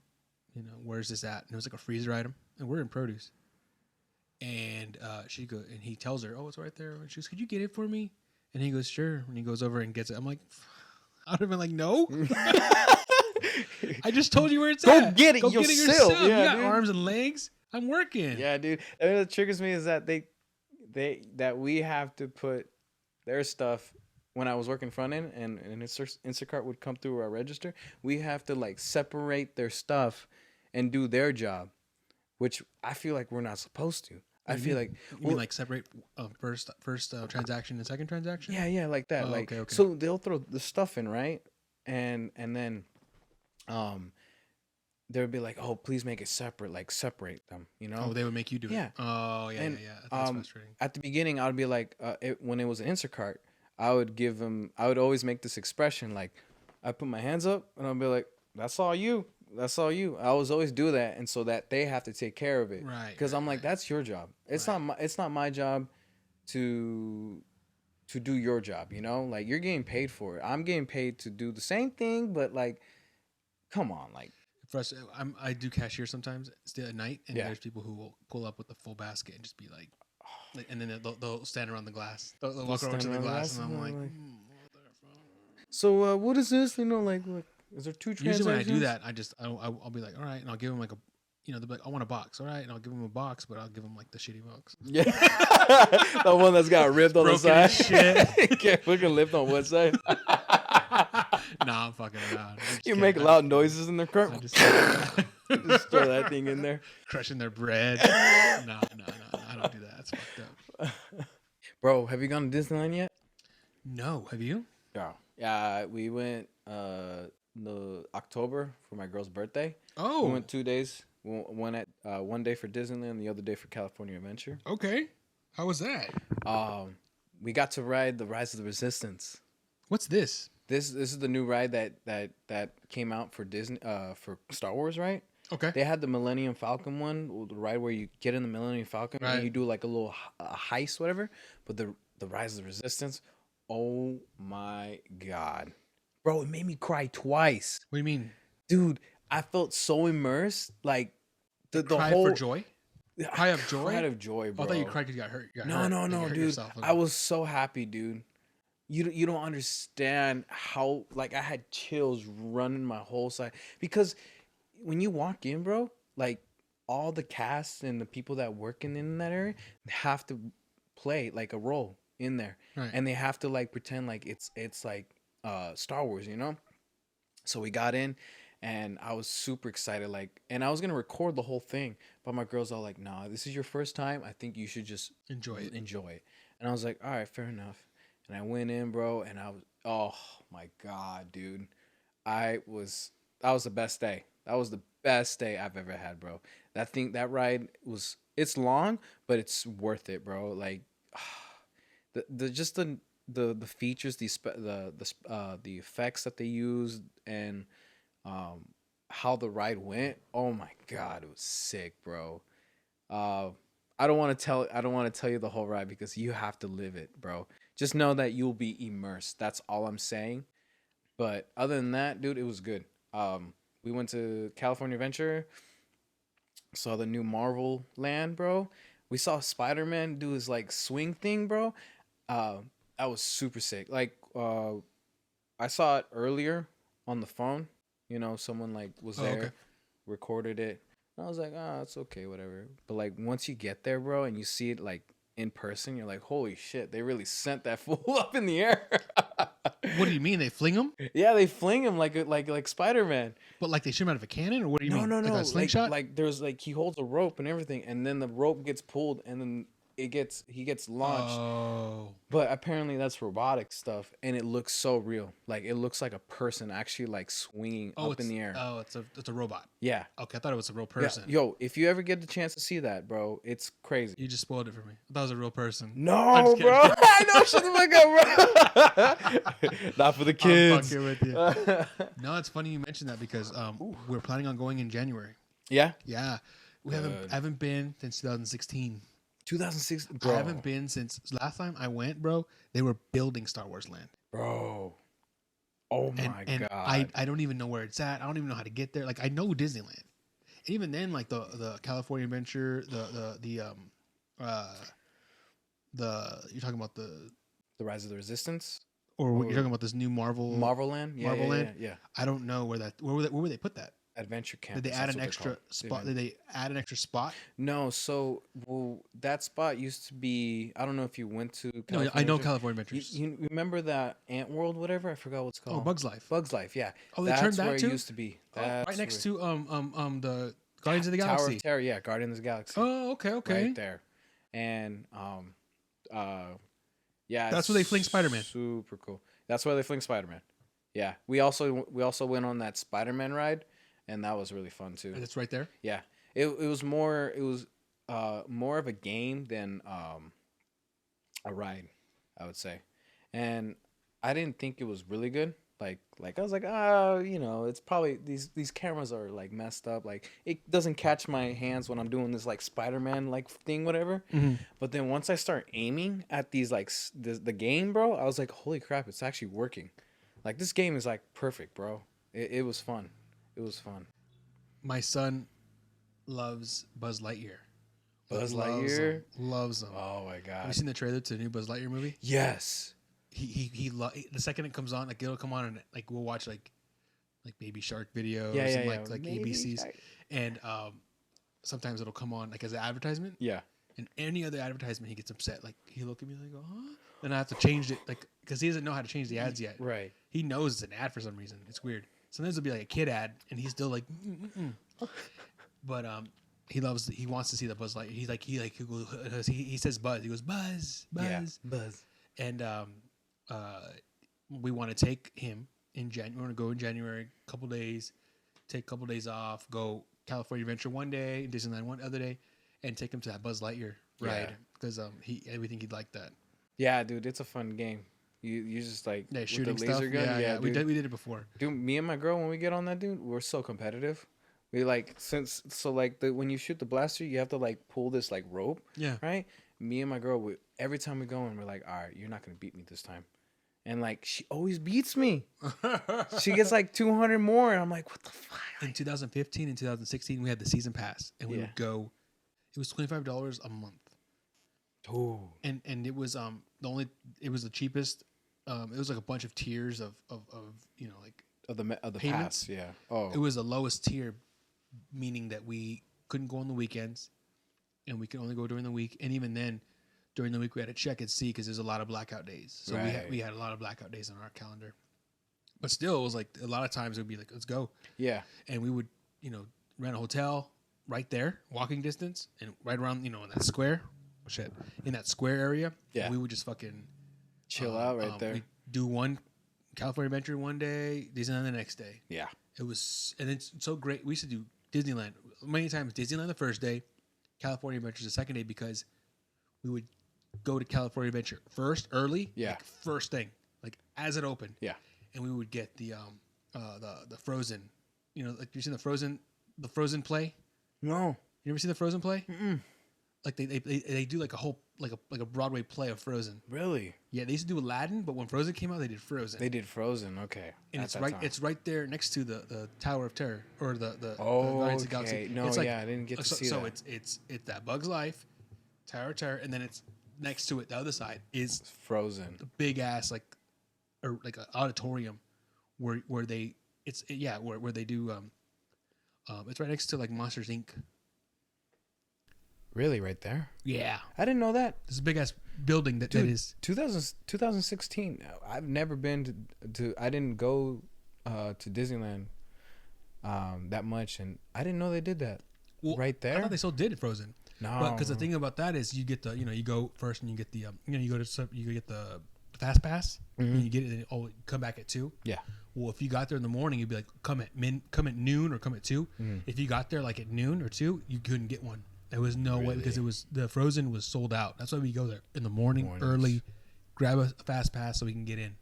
where's this at? And it was like a freezer item, and we're in produce. And he tells her, oh, it's right there. And she goes, could you get it for me? And he goes, sure. And he goes over and gets it. I'm like, I would have been like, no. I just told you where it's at. Get it Go yourself. get it yourself. Yeah, you got dude. arms and legs. I'm working. Yeah, dude. And what triggers me is that that we have to put their stuff. When I was working front end and Instacart would come through our register, we have to like separate their stuff and do their job, which I feel like we're not supposed to. I feel like you mean like separate first transaction and second transaction? yeah, like that. Oh, like okay. So they'll throw the stuff in, right? And then they'll be like, oh, please make it separate, like separate them, Oh, they would make you do Yeah. it. Oh, yeah, And, yeah. That's frustrating. At the beginning, I would be like, when it was an Instacart, I would always make this expression, like, I put my hands up, and I'll be like, that's all you. That's all you. I always do that, and so that they have to take care of it. Right. Because I'm like, that's your job. It's not my job to do your job, Like, you're getting paid for it. I'm getting paid to do the same thing, but, like, come on, like. For us, I do cashier sometimes still at night, and Yeah. there's people who will pull up with the full basket and just be like and then they'll stand around the glass. They'll walk over to the glass, and I'm like, what the fuck? So what is this? Like, is there two transactions? Usually when I do that, I'll be like, all right, and I'll give them like a, they'll be like, I want a box, all right, and I'll give them a box, but I'll give them like the shitty box. Yeah, the one that's got ripped on the Broken side. shit. Can't fucking lift on one side. Nah, I'm fucking around. You make loud noises in the car. I just Just throw that thing in there. crushing their bread. No, I don't do that. That's fucked up. Bro, have you gone to Disneyland yet? No, have you? Yeah, we went the October for my girl's birthday. Oh, We went 2 days. One day for Disneyland, the other day for California Adventure. okay. How was that? We got to ride the Rise of the Resistance. What's this? This is the new ride that came out for Disney for Star Wars, right? Okay. They had the Millennium Falcon one, the ride where you get in the Millennium Falcon Right. and you do like a little heist, whatever. But the Rise of the Resistance, oh my god, bro, it made me cry twice, What do you mean? dude. I felt so immersed, like the Cry whole for joy? Cry of joy? Cried of joy, bro. I thought you cried because you got hurt. You got No, hurt. no, Like, you no, hurt dude. yourself. I was so happy, dude. You don't understand how, like, I had chills running my whole side, because when you walk in, bro, like, all the cast and the people that work in that area have to play like a role in there, Right. and they have to like pretend like it's like Star Wars, So we got in, and I was super excited, like, and I was gonna record the whole thing, but my girl's all like, "Nah, this is your first time. I think you should just Enjoy it. And I was like, all right, fair enough. And I went in, bro, and oh my god, dude, that was the best day. That was the best day I've ever had, bro. That ride it's long, but it's worth it, bro. Like, the features, the effects that they used, and how the ride went. Oh my god, it was sick, bro. Uh, I don't want to tell you the whole ride because you have to live it, bro. Just know that you'll be immersed. That's all I'm saying. But other than that, dude, it was good. We went to California Adventure, saw the new Marvel land, bro. We saw Spider Man do his like swing thing, bro. Uh, that was super sick. Like, I saw it earlier on the phone. You know, someone like was Oh, okay. there, recorded it. I was like, ah, it's okay, whatever. But like once you get there, bro, and you see it like in person, you're like, holy shit, they really sent that fool up in the air. What do you mean they fling him? Yeah, they fling him like Spider Man. But like they shoot him out of a cannon, or what do you No, mean? no, Like no. a slingshot? Like there's like he holds a rope and everything, and then the rope gets pulled, and then he gets launched. Oh, But apparently that's robotic stuff, and it looks so real. Like it looks like a person actually like swinging up in the air. it's a robot. Yeah, Okay, I thought it was a real yeah. person. Yo, if you ever get the chance to see that, bro, it's crazy. You just spoiled it for me. I thought it was a real person. I'm No, just bro. kidding. I know. Shut the fuck up, bro. Not for the I'm kids. fucking with you. No, it's funny you mentioned that because we're planning on going in January. Yeah. Yeah, we haven't been since 2016. 2006, I bro. haven't been since last time I went, bro. They were building Star Wars Land, Bro. Oh my and god. I don't even know where it's at. I don't even know how to get there. Like I know Disneyland, and even then, like the California Adventure, you're talking about The Rise of the Resistance. or you're talking about this new Marvel Land. Yeah, Marvel yeah, Land. yeah. I don't know where would they put that? Adventure Camp. Did they add an extra spot? Did they add an extra spot? No, so that spot used to be. I don't know if you went to. No, California I know Adventure. California Adventures. You remember that Ant World, whatever? I forgot what's Oh, called. Bugs Life. Bugs Life, yeah. Oh, they That's turned that where too? it used to be. That's Right next where, to the Guardians of the Tower Galaxy. of Terror, yeah, Guardians of the Galaxy. Oh, okay, okay. Right there, and yeah, That's where they fling Spider-Man. Super cool. That's where they fling Spider-Man. Yeah, we also went on that Spider-Man ride, and that was really fun too. That's right there. Yeah, it was more more of a game than a ride, I would say, and I didn't think it was really good. Like I was like, oh, it's probably these cameras are like messed up. Like it doesn't catch my hands when I'm doing this like Spider-Man like thing, whatever. Mm-hmm. But then once I start aiming at these like the game, bro, I was like, holy crap, it's actually working. Like this game is like perfect, bro. It was fun. It was fun. My son loves Buzz Lightyear. Buzz Loves Lightyear? him. Loves him. Oh my Have god. you seen the trailer to the new Buzz Lightyear movie? Yes. The second it comes on, like it'll come on and like we'll watch like Baby Shark videos Yeah, and yeah. like Maybe ABCs, and sometimes it'll come on like as an advertisement. Yeah. And any other advertisement, he gets upset. Like he'll look at me like, huh? And I have to change it, like because he doesn't know how to change the ads yet. Right. He knows it's an ad for some reason. It's weird. Sometimes it'll be like a kid ad, and he's still like, but he wants to see the Buzz Lightyear. He says Buzz. He goes Buzz, Buzz, Yeah. Buzz. and we want to take him in January. We want to go in January, couple days, take a couple days off, go California Adventure one day, Disneyland one other day, and take him to that Buzz Lightyear ride because we think he'd like that. Yeah, dude, it's a fun game. You just like Yeah, with shooting the laser stuff. gun. Yeah. We dude. did it before. Dude, me and my girl when we get on that, dude, we're so competitive. We like when you shoot the blaster, you have to like pull this like rope. Yeah. Right. Me and my girl, every time we go in, we're like, all right, you're not gonna beat me this time. And like she always beats me. She gets like 200 more, and I'm like, what the fuck? In 2015 and 2016, we had the season pass, and we would go. It was $25 a month. Oh. And it was it was the cheapest. It was like a bunch of tiers of like Of the payments. pass, yeah. Oh. It was the lowest tier, meaning that we couldn't go on the weekends, and we could only go during the week. And even then, during the week we had to check and see because there's a lot of blackout days. So we had a lot of blackout days on our calendar. But still, it was like a lot of times it would be like, let's go. Yeah. And we would rent a hotel right there, walking distance, and right around in that square. In that square area. Yeah. We would just fucking Chill out right there. We do one California Adventure one day, Disneyland the next day. Yeah. It was, and it's so great. We used to do Disneyland many times. Disneyland the first day, California Adventure the second day, because we would go to California Adventure first, early, like first thing, like as it opened. Yeah. And we would get the Frozen, like you seen the Frozen play. No. You ever see the Frozen play? Mm-mm. Like they do like a whole like a Broadway play of Frozen. Really? Yeah, they used to do Aladdin, but when Frozen came out, they did Frozen. They did Frozen. Okay. And it's right there next to the Tower of Terror or the Guardians of the Galaxy. No, it's like, I didn't get to see that. So it's that Bug's Life, Tower of Terror, and then it's next to it. The other side is It's Frozen. the big ass like an auditorium where they where they do it's right next to like Monsters Inc. Really, right there? Yeah, I didn't know that. there's a big ass building that is 2016. I've never been to I didn't go to Disneyland that much, and I didn't know they did that. Right there. I thought they still did Frozen. No, But because the thing about that is you get the you go first and you get the you get the fast pass and you get it and come back at 2. Yeah. Well, if you got there in the morning, you'd be like come at noon or come at 2. If you got there like at noon or 2, you couldn't get one. There was no way because the Frozen was sold out. That's why we go there in the morning early, grab a fast pass so we can get in.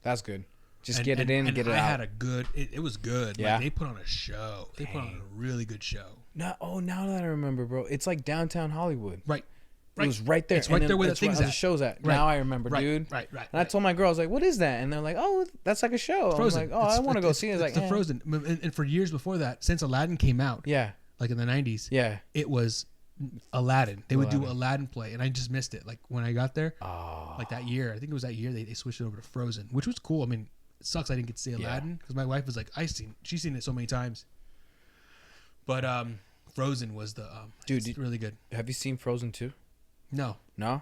That's good. Just get it in, get it out. I had a good. It was good. Yeah. Like, they put on a show. They put on a really good show. Now that I remember, bro, it's like downtown Hollywood. Right. It was right there. It's right there where the thing's the at. show's at. Right. Now I remember, dude. Right. And I told my girl, I was like, "What is that?" And they're like, "Oh, that's like a show." Frozen. I'm like, "Oh, I want to go see it." It's like the Frozen. And for years before that, since Aladdin came out, Yeah. like in the 90s, Yeah. it was Aladdin. They would do Aladdin play, and I just missed it. Like when I got there, Oh. like that year, I think it was that year they switched it over to Frozen, which was cool. I mean, it sucks I didn't get to see Aladdin because my wife was like, she's seen it so many times. But Frozen was the Dude, it's really good. Have you seen Frozen 2? No. No.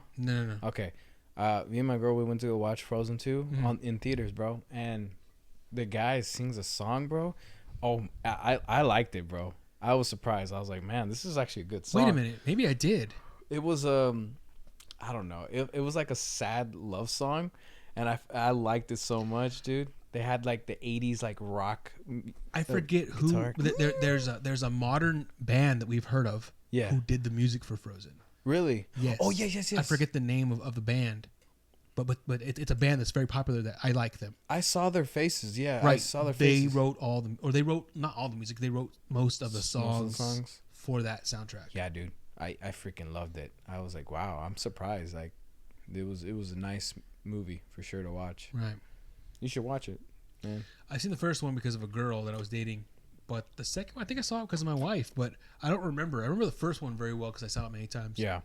Okay. Me and my girl, we went to go watch Frozen 2 in theaters, bro. And the guy sings a song, bro. Oh, I liked it, bro. I was surprised. I was like, man, this is actually a good song. Wait a minute. Maybe I did. It was I don't know. It was like a sad love song, and I liked it so much, dude. They had like the 80s like rock. I forget guitar. who. There's a modern band that we've heard of. Yeah. Who did the music for Frozen? Really? Yes. Oh yes. I forget the name of the band, but it's a band that's very popular that I like them. I saw their faces. Yeah, Right. I saw their They faces. wrote they wrote not all the music. They wrote most of the songs for that soundtrack. Yeah, dude. I freaking loved it. I was like, wow, I'm surprised. Like, it was a nice movie for sure to watch. Right. You should watch it, man. I seen the first one because of a girl that I was dating, but the second one I think I saw it because of my wife. But I don't remember. I remember the first one very well because I saw it many times. Yeah.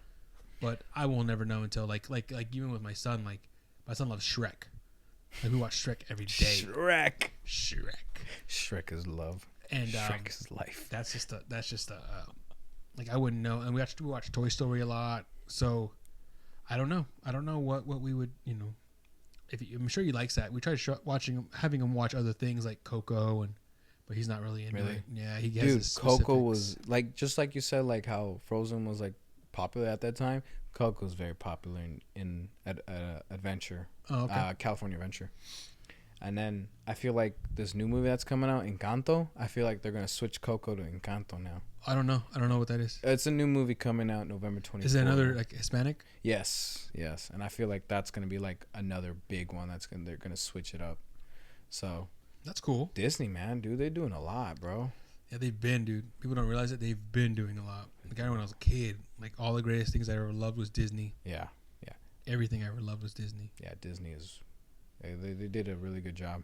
But I will never know until like even with my son. Like my son loves Shrek. Like we watch Shrek every day. Shrek is love. And Shrek is life. That's just a like I wouldn't know. And we watch Toy Story a lot. So I don't know. I don't know what we would I'm sure he likes that. We tried having him watch other things like Coco but he's not really into it. Yeah, he has his Coco was like just like you said, like how Frozen was like popular at that time. Coco was very popular in Adventure, California Adventure. And then I feel like this new movie that's coming out, Encanto, I feel like they're gonna switch Coco to Encanto now. I don't know what that is. It's a new movie coming out November 24th. Is it another like Hispanic? Yes. And I feel like that's gonna be like another big one. They're gonna switch it up. So that's cool. Disney, man, dude, they're doing a lot, bro. Yeah, they've been, dude. People don't realize it. They've been doing a lot. Like when I was a kid, like all the greatest things I ever loved was Disney. Yeah. Everything I ever loved was Disney. Yeah, Disney is. They did a really good job.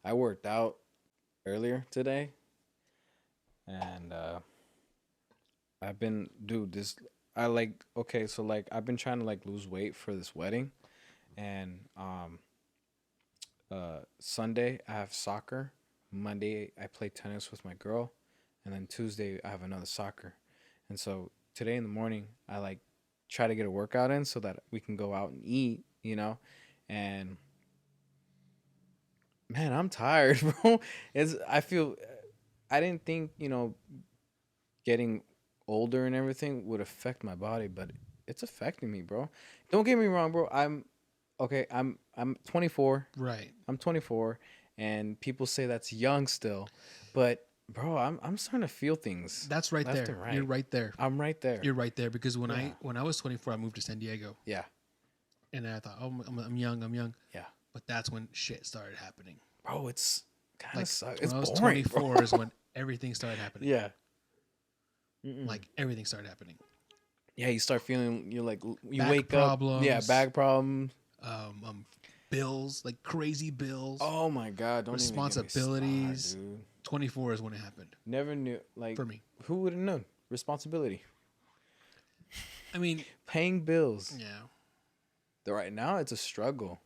I worked out earlier today, and I've been I've been trying to like lose weight for this wedding, and Sunday I have soccer, Monday I play tennis with my girl, and then Tuesday I have another soccer, and so today in the morning I like try to get a workout in so that we can go out and eat, and man, I'm tired, bro. I didn't think, getting older and everything would affect my body, but it's affecting me, bro. Don't get me wrong, bro. I'm 24. Right. I'm 24, and people say that's young still, but bro, I'm starting to feel things. That's right there. Right. You're right there. I'm right there. You're right there because when I was 24, I moved to San Diego. Yeah. And I thought, I'm young. Yeah. But that's when shit started happening. Bro, it's kind of like sucks. When It's I was boring, 24 bro. is when everything started happening. Yeah. like everything started happening. Yeah, you start feeling you back wake problems, up. Yeah, back problems. Bills, like crazy bills. Oh my god, don't responsibilities. Even get me started, dude. 24 is when it happened. Never knew. Like for me, who would have known responsibility? I mean, paying bills. Yeah. Right now, it's a struggle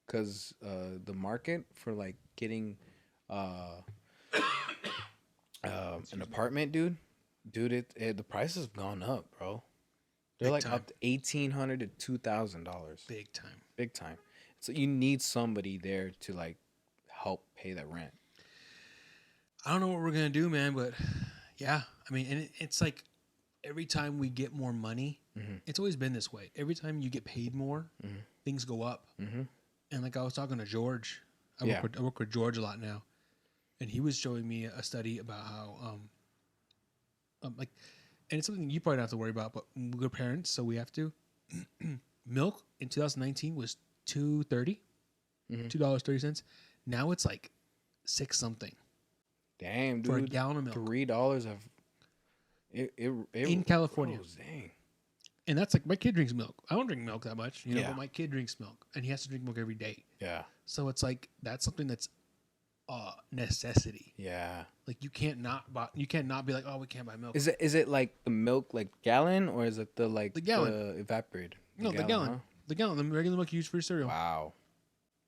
because the market for like getting an apartment, dude, the price has gone up, bro. They're Big like time. up to $1,800 to $2,000. Big time. So you need somebody there to like help pay that rent. I don't know what we're gonna do, man, but yeah, I mean, and it's like every time we get more money, it's always been this way. Every time you get paid more, things go up. And like I was talking to George, I work with George a lot now, and he was showing me a study about how like, and it's something you probably don't have to worry about, but we're parents, so we have to. Milk in 2019 was $2.30, $2.30. Now it's like $6 something. Damn, dude! For a gallon of milk, $3 of it in California. Oh, dang. And that's like my kid drinks milk. I don't drink milk that much, but my kid drinks milk, and he has to drink milk every day. Yeah. So it's like that's something that's necessity. Yeah. Like you can't not be like, oh, we can't buy milk. Is it like the milk like gallon, or is it the gallon, the evaporated? The gallon. Huh? The gallon, the regular milk you use for your cereal. Wow.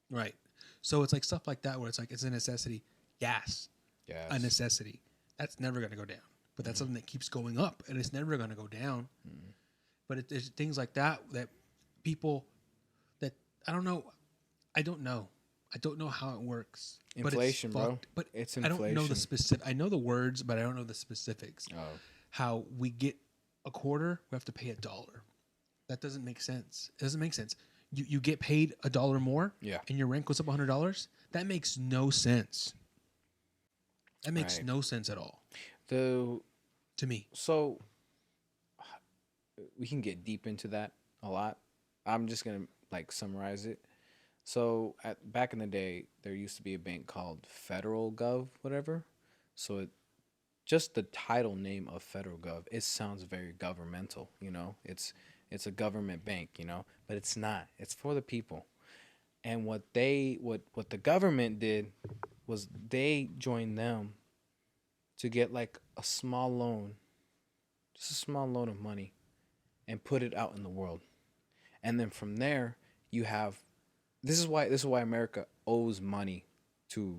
Right. So it's like stuff like that where it's like it's a necessity. Gas. Yes. A necessity. That's never going to go down. But that's something that keeps going up, and it's never going to go down. But there's things like that people that I don't know. I don't know how it works. Inflation, but bro. But it's inflation. I don't know the specific. I know the words, but I don't know the specifics. Oh. How we get a quarter, we have to pay $1. That doesn't make sense. It doesn't make sense. You get paid $1 more, and your rent goes up $100. That makes no sense. That makes no sense at all. To me. So we can get deep into that a lot. I'm just gonna like summarize it. So back in the day, there used to be a bank called Federal Gov, whatever. So just the title name of Federal Gov, it sounds very governmental. It's a government bank, but it's not. It's for the people. And what the government did was they joined them to get like a small loan, just a small loan of money, and put it out in the world. And then from there, you have this is why America owes money to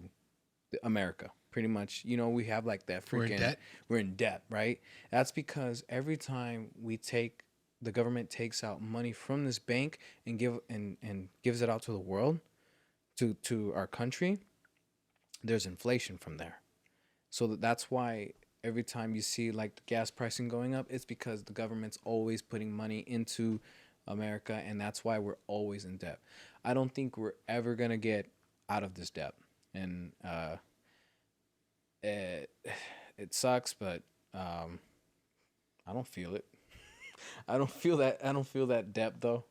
America. Pretty much, we have like that freaking we're in debt, right? That's because every time the government takes out money from this bank and gives it out to the world, to our country, there's inflation from there. So that's why every time you see like the gas pricing going up, it's because the government's always putting money into America, and that's why we're always in debt. I don't think we're ever gonna get out of this debt, and it sucks, but I don't feel it. I don't feel that debt though.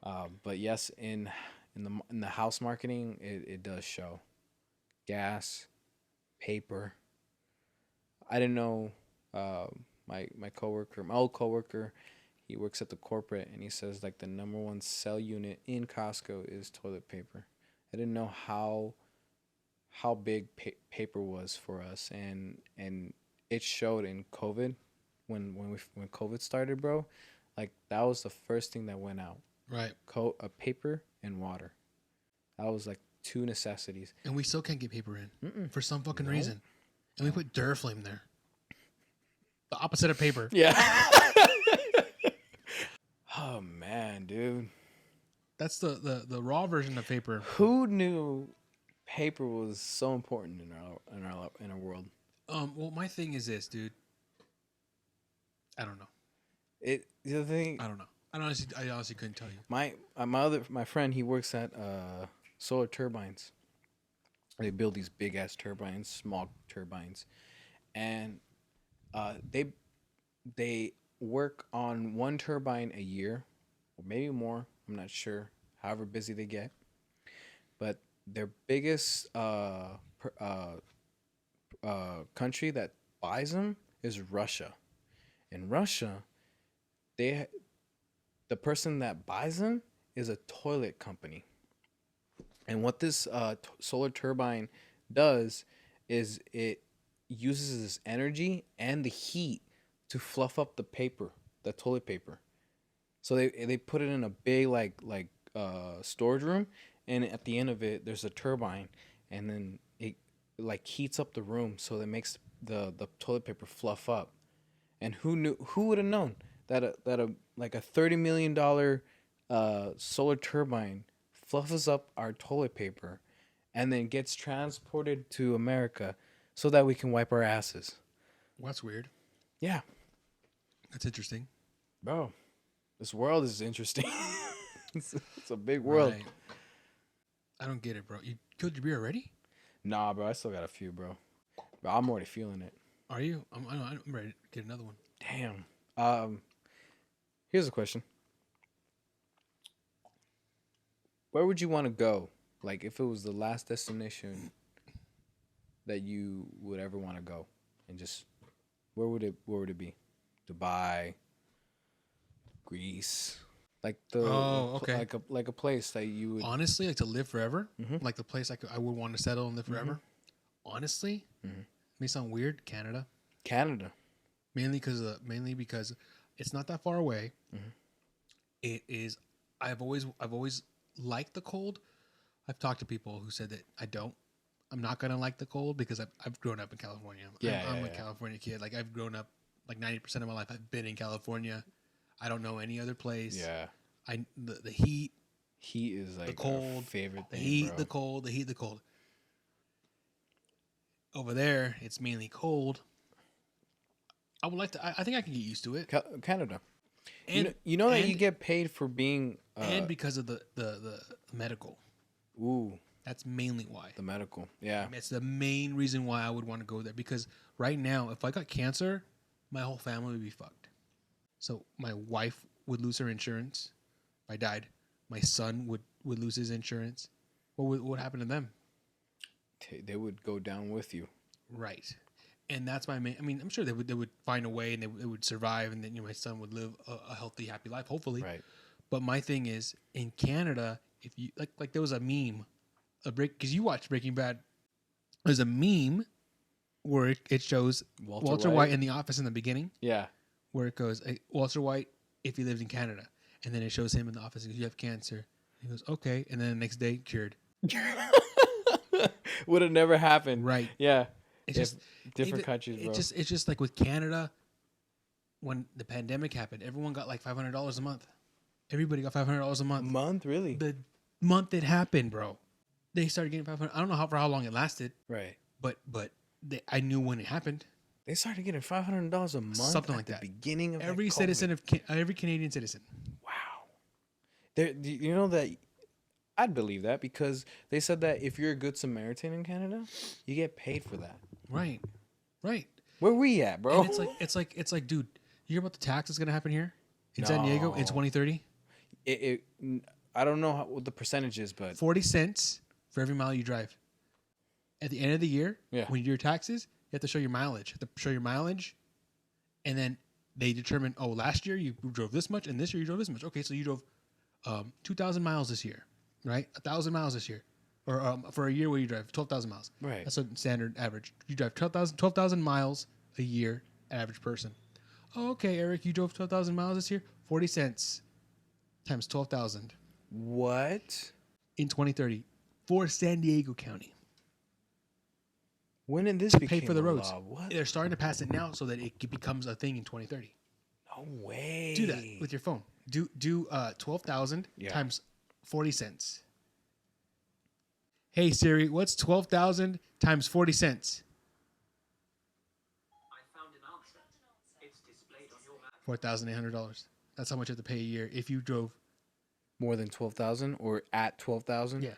But yes, in the house marketing, it does show gas, paper. I didn't know. My old coworker, he works at the corporate, and he says like the number one sell unit in Costco is toilet paper. I didn't know how big paper was for us, and it showed in COVID when COVID started, bro. Like that was the first thing that went out. Right. Paper and water. That was like two necessities. And we still can't get paper in for some fucking reason. And we put Duraflame there. The opposite of paper. Yeah. Oh man, dude. That's the raw version of paper. Who knew paper was so important in our world? Well, my thing is this, dude. I don't know. The other thing. I don't know. I honestly couldn't tell you. My friend, he works at solar turbines. They build these big ass turbines, small turbines, and they work on one turbine a year, or maybe more. I'm not sure. However busy they get, but their biggest country that buys them is Russia. In Russia, they the person that buys them is a toilet company. And what this solar turbine does is it uses this energy and the heat to fluff up the paper, the toilet paper. So they put it in a big storage room, and at the end of it there's a turbine, and then it like heats up the room so that makes the toilet paper fluff up. And who would have known that a like a $30 million solar turbine fluffs up our toilet paper and then gets transported to America so that we can wipe our asses. Well, that's weird. Yeah. That's interesting. Bro, this world is interesting. it's a big world. Right. I don't get it, bro. You killed your beer already? Nah, bro. I still got a few, bro. But I'm already feeling it. Are you? I'm ready to get another one. Damn. Here's a question. Where would you want to go? Like, if it was the last destination that you would ever want to go, and just where would it be? Dubai, Greece, like like a place that you would honestly like to live forever. Mm-hmm. Like the place I would want to settle and live forever. Mm-hmm. Honestly, may sound weird. Canada. Mainly because it's not that far away. Mm-hmm. It is. I've always liked the cold. I've talked to people who said that I'm not gonna like the cold because I've grown up in California. I'm a California kid. Like I've grown up like 90% of my life. I've been in California. I don't know any other place. Yeah. The heat. Heat is like the cold. Favorite thing. The heat, bro. the cold. The heat, the cold. Over there, it's mainly cold. I would like to. I think I can get used to it. Canada. And you know that you get paid for being and because of the medical. Ooh. That's mainly why. The medical. Yeah. It's the main reason why I would want to go there. Because right now, if I got cancer, my whole family would be fucked. So my wife would lose her insurance. If I died, my son would lose his insurance. What would happen to them? They would go down with you. Right. And that's my main. I mean, I'm sure they would find a way and they would survive, and then my son would live a healthy, happy life, hopefully. Right. But my thing is, in Canada, if you like there was a meme, because you watched Breaking Bad. There's a meme where it shows Walter White in the office in the beginning. Yeah. Where it goes, hey, Walter White, if he lived in Canada, and then it shows him in the office. And goes, you have cancer. He goes, okay, and then the next day, cured. Would have never happened. Right. Yeah. It's just different countries, bro. It's just like with Canada, when the pandemic happened, everyone got like $500 a month. Everybody got $500 a month. Month, really? The month it happened, bro. They started getting $500. I don't know for how long it lasted. Right. But I knew when it happened. They started getting $500 a month. Something like that. The beginning of every citizen every Canadian citizen. Wow. You know that. I'd believe that because they said that if you're a good Samaritan in Canada, you get paid for that. Right. Where we at, bro? And it's like, dude, you hear about the tax that's gonna happen here in San Diego in 2030? I don't know what the percentage is, but 40 cents for every mile you drive. At the end of the year, yeah. When you do your taxes, you have to show your mileage. And then they determine, last year you drove this much, and this year you drove this much. Okay, so you drove 2,000 miles this year. Right, 1,000 miles this year, or for a year where you drive 12,000 miles. Right, that's a standard average. You drive 12,000 miles a year, average person. Oh, okay, Eric, you drove 12,000 miles this year. 40 cents times 12,000. What? In 2030 for San Diego County. When did this pay for the roads? What? They're starting to pass it now so that it becomes a thing in 2030. No way. Do that with your phone. Do 12,000 times 40 cents. Hey Siri, what's 12,000 times 40 cents? I found an answer. It's displayed on your map. $4,800. That's how much you have to pay a year if you drove more than 12,000 or at 12,000. Yeah.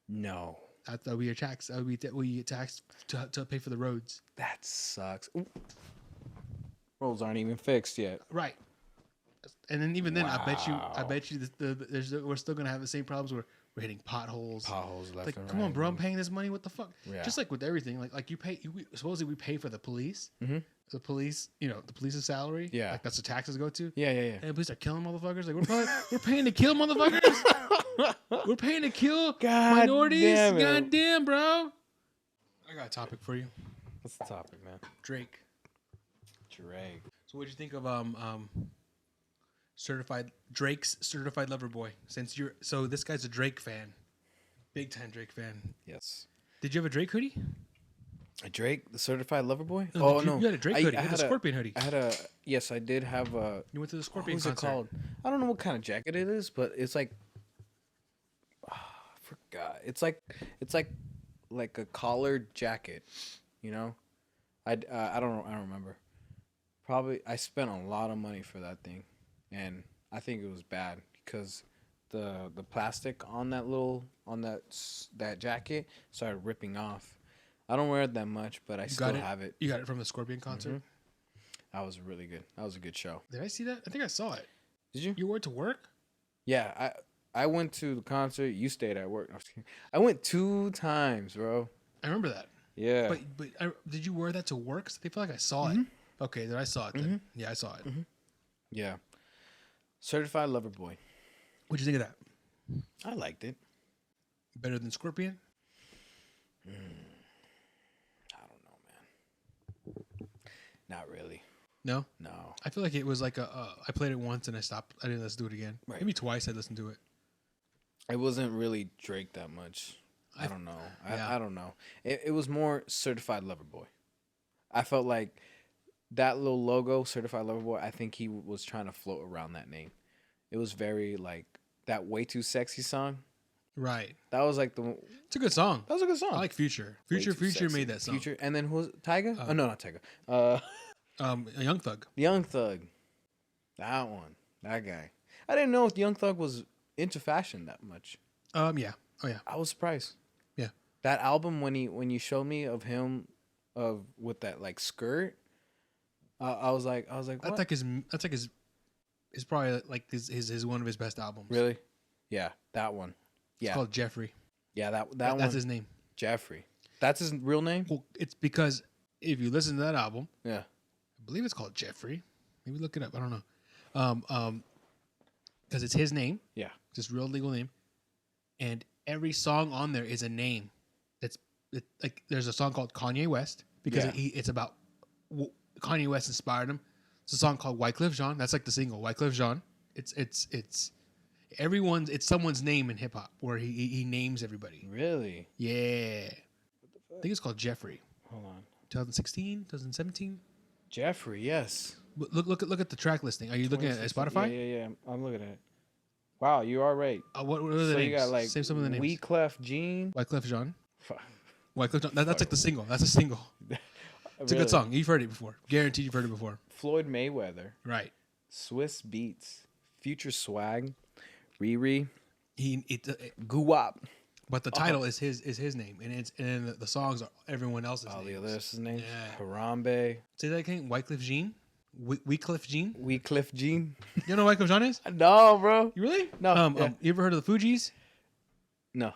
No. That would be your tax. That would be what you get taxed to pay for the roads. That sucks. Ooh. Roads aren't even fixed yet. Right. And then even then, I bet you we're still gonna have the same problems where we're hitting potholes. Potholes left and right. Come on, bro! I'm paying this money. What the fuck? Yeah. Just like with everything, like supposedly we pay for the police. Mm-hmm. the police, the police's salary. Yeah. Like that's the taxes go to. Yeah. And the police are killing motherfuckers. Like we're paying to kill motherfuckers. We're paying to kill minorities. damn it. God damn, bro. I got a topic for you. What's the topic, man? Drake. Drake. So what'd you think of Drake's certified lover boy? So this guy's a Drake fan. Big time Drake fan. Yes. Did you have a Drake hoodie? A Drake, the certified lover boy? No, you had a Drake hoodie. You had a Scorpion hoodie. Yes, I did have a. You went to the Scorpion What's concert. it called? I don't know what kind of jacket it is, but it's like. I forgot. It's like a collared jacket, you know. I don't know. I don't remember. Probably I spent a lot of money for that thing, and I think it was bad because the plastic on that jacket started ripping off. I don't wear it that much, but I still have it. You got it from the Scorpion concert? Mm-hmm. That was really good. That was a good show. Did I see that? I think I saw it. Did you? You wore it to work? Yeah, I went to the concert. You stayed at work. I went 2 times, bro. I remember that. Yeah. But did you wear that to work? 'Cause I feel like I saw it. Okay, then I saw it then. Mm-hmm. Yeah, I saw it. Yeah. Certified Lover Boy. What'd you think of that? I liked it. Better than Scorpion? I don't know, man. Not really. No? No. I feel like it was like I played it once and I stopped. I didn't listen to it again. Right. Maybe twice I listened to it. It wasn't really Drake that much. I don't know. Yeah. I don't know. It was more Certified Lover Boy. I felt like that little logo, Certified Lover Boy, I think he was trying to float around that name. It was very like that Way Too Sexy song. Right. That was like It's a good song. that was a good song. I like Future. Way Too Future Sexy. made that song. Future, and then who was Tyga? Oh no, not Tyga. A Young Thug. Young Thug. That one. That guy. I didn't know if Young Thug was into fashion that much. Yeah. Oh yeah. I was surprised. Yeah. That album when you showed me of him with that like skirt, I was like what? That's like his probably like his one of his best albums. Really? Yeah, that one. Yeah. It's called Jeffrey. Yeah, that one. That's his name. Jeffrey. That's his real name? Well, it's because if you listen to that album, Yeah. I believe it's called Jeffrey. Maybe look it up. I don't know. Because it's his name. Yeah. It's his real legal name, and every song on there is a name. Like there's a song called Kanye West because Yeah. it's about Kanye West inspired him. It's a song called Wyclef Jean. That's like the single Wyclef Jean. It's someone's name in hip hop where he names everybody. Really? Yeah. I think it's called Jeffrey. Hold on. 2016, 2017. Jeffrey, yes. Look at the track listing. Are you looking at Spotify? Yeah. I'm looking at it. Wow, you are right. What are the So names? you got like Say some of the names. Wyclef Jean. Wyclef Jean. Wyclef Jean. That's like the single. That's a single. It's a good song. You've heard it before. Guaranteed you've heard it before. Floyd Mayweather. Right. Swiss Beats. Future Swag. Riri. Guwap. But the title is his name, and the songs are everyone else's. All the names. others' names. Yeah. Harambe. Say that again. Wyclef Jean. Wyclef Jean. Wyclef Jean. You know what Wyclef Jean is? No, bro. You really? No. Yeah. You ever heard of the Fugees? No.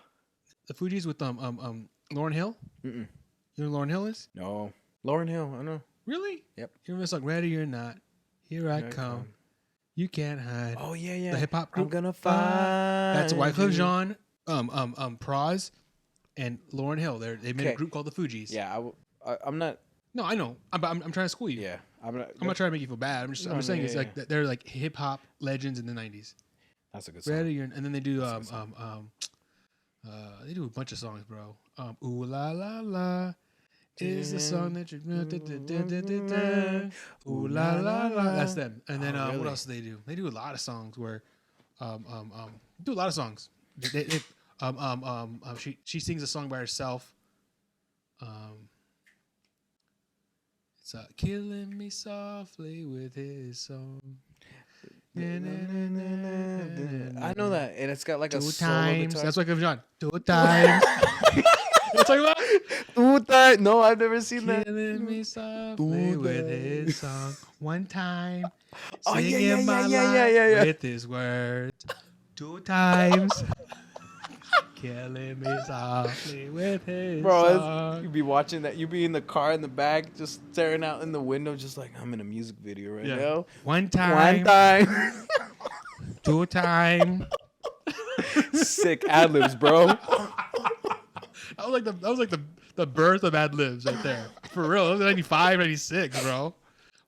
The Fugees with Lauryn Hill. Mm-mm. You know who Lauryn Hill is? No. Lauryn Hill. I know. Really? Yep. You remember the song "Ready or Not"? Here I Here I come. come. You can't hide. Oh yeah. The hip hop group. I'm gonna find. That's Wyclef you. Jean, Praz, and Lauryn Hill. They made a Okay. group called the Fugees. Yeah, I'm not. No, I know. I'm trying to school you. Yeah, I'm not. I'm not trying to make you feel bad. I'm just saying it's like they're like hip hop legends in the '90s. That's a good song. Ready, and then they do they do a bunch of songs, bro. Ooh la la la is the song that you ooh la la la. That's them. And then really? what else do they do? They do a lot of songs where do a lot of songs. She sings a song by herself. It's killing me softly with his song. I know that, and it's got like a Two solo times. guitar. That's what comes on. 2 times. That's like what? 2 times. No, I've never seen that. Killing me softly with his song. 1 time. Oh, yeah, Singing yeah, my yeah, life yeah, yeah, yeah. with his words. 2 times. killing me softly with his Bro, song. you be watching that. You be in the car in the back, just staring out in the window, just like I'm in a music video right now. One One time, time. 2 time. Sick ad libs, bro. That was like the birth of ad libs right there. For real, that was 95, 96, bro.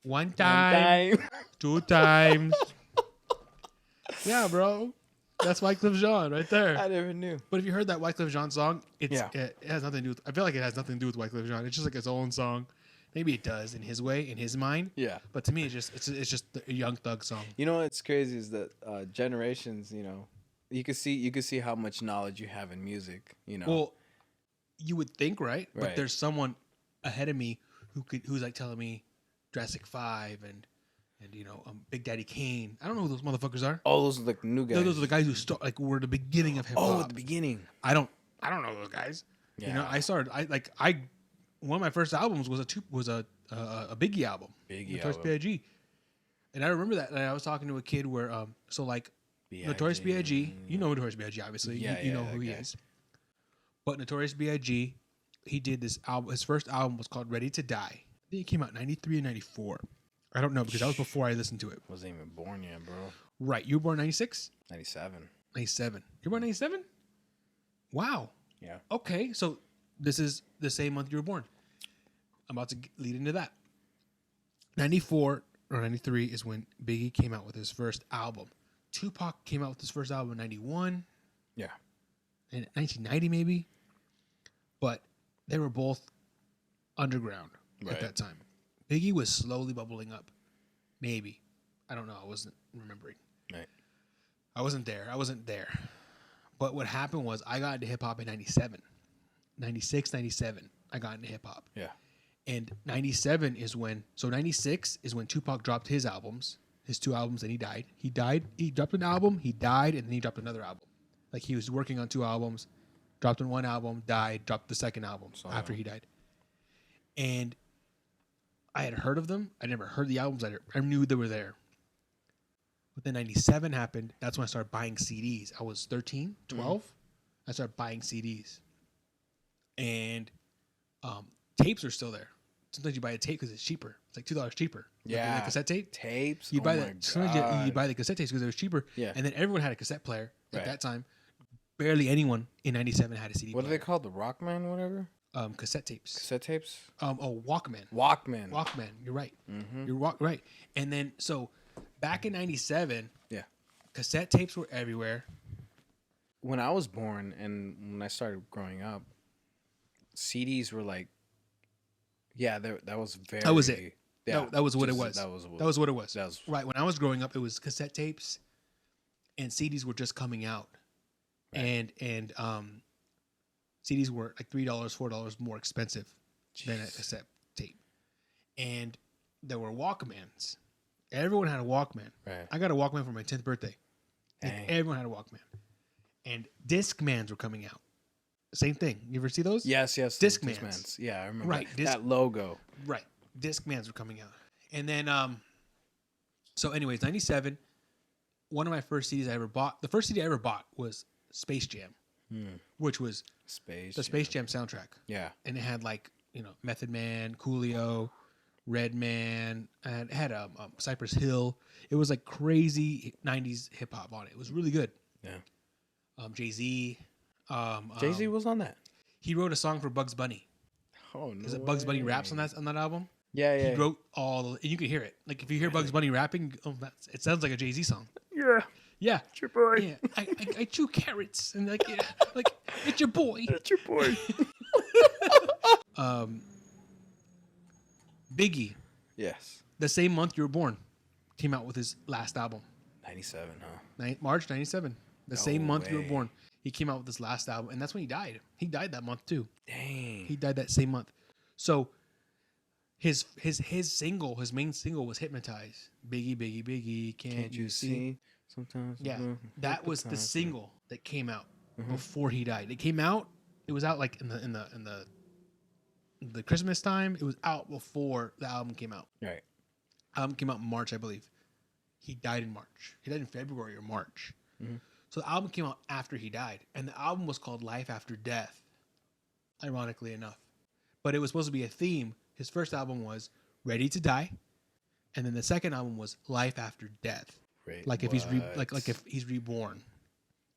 One time, 2 times. Yeah, bro. That's Wyclef Jean right there. I never knew. But if you heard that Wyclef Jean song, it has nothing to do with. I feel like it has nothing to do with Wyclef Jean. It's just like its own song. Maybe it does in his way, in his mind. Yeah. But to me, it's just a Young Thug song. You know what's crazy is that generations. You know, you can see how much knowledge you have in music. You know. Well, you would think, right? But Right. there's someone ahead of me who's like telling me Jurassic 5 and Big Daddy Kane. I don't know who those motherfuckers are. Oh, those are like new guys. Those are the guys who were the beginning of hip hop. Oh, at the beginning. I don't know those guys. Yeah. You know, one of my first albums was a Biggie album. Notorious B.I.G. And I remember that, and I was talking to a kid where Notorious B.I.G. You know Notorious B.I.G. obviously. Yeah, you know who he is. But Notorious B.I.G. he did this album. His first album was called Ready to Die. I think it came out in 93 and 94. I don't know because that was before I listened to it. Wasn't even born yet, bro. Right. You were born 96? 97. 97. You were born 97? Wow. Yeah. Okay. So this is the same month you were born. I'm about to lead into that. 94 or 93 is when Biggie came out with his first album. Tupac came out with his first album in 91. Yeah. In 1990 maybe. But they were both underground at that time. Biggie was slowly bubbling up. Maybe. I don't know. I wasn't remembering. Right. I wasn't there. But what happened was I got into hip-hop in 97. 96, 97, I got into hip-hop. Yeah. And 97 is when... So 96 is when Tupac dropped his albums. His 2 albums, and he died. He dropped an album, he died, and then he dropped another album. Like he was working on 2 albums, dropped on 1 album, died, dropped the second album after he died. And I had heard of them. I never heard the albums. I knew they were there. But then 97 happened. That's when I started buying CDs. I was 13, 12. I started buying CDs. And tapes are still there. Sometimes you buy a tape because it's cheaper. It's like $2 cheaper. Yeah. Like a cassette tape. Tapes. You buy that. Sometimes you buy the cassette tapes because it was cheaper. Yeah. And then everyone had a cassette player at that time. Barely anyone in 97 had a CD What player. are they called? The Rockman, whatever? Cassette tapes. Cassette tapes? Walkman. Walkman. You're right. Mm-hmm. You're right. And then, so back in 97, Yeah. cassette tapes were everywhere. When I was born and when I started growing up, CDs were like, that was very... That was it. Yeah, that was what it was. That was what it was. That was right. When I was growing up, it was cassette tapes, and CDs were just coming out, and CDs were like $3, $4 more expensive than a cassette tape, and there were Walkmans. Everyone had a Walkman. Right. I got a Walkman for my 10th birthday. Like, everyone had a Walkman, and Discmans were coming out. Same thing. You ever see those? Yes. Discmans. Yeah, I remember. Right. That logo. Right. Discmans were coming out. And then, so anyways, 97, one of my first CDs I ever bought, the first CD I ever bought was Space Jam, which was the Space Jam soundtrack. Yeah. And it had like, Method Man, Coolio, Redman, and it had Cypress Hill. It was like crazy 90s hip hop on it. It was really good. Yeah. Jay-Z. Jay-Z was on that. He wrote a song for Bugs Bunny. Oh, no. Is it Bugs Bunny raps on that album? Yeah. He wrote and you can hear it. Like if you hear Bugs Bunny rapping, it sounds like a Jay-Z song. Yeah. It's your boy. Yeah. I chew carrots and like it's your boy. It's your boy. Biggie. Yes. The same month you were born, came out with his last album. 97, huh? March 97. The same month you were way. born, he came out with his last album, and that's when he died. He died that month too. Dang. He died that same month. So his single, his main single was Hypnotize. Biggie, can't you see? Sometimes. Yeah. That was the single that came out before he died. It came out, it was out like in the Christmas time. It was out before the album came out. Right. Album came out in March, I believe. He died in March. He died in February or March. So the album came out after he died, and the album was called Life After Death, ironically enough. But it was supposed to be a theme. His first album was Ready to Die, and then the second album was Life After Death. Right. Like if like if he's reborn,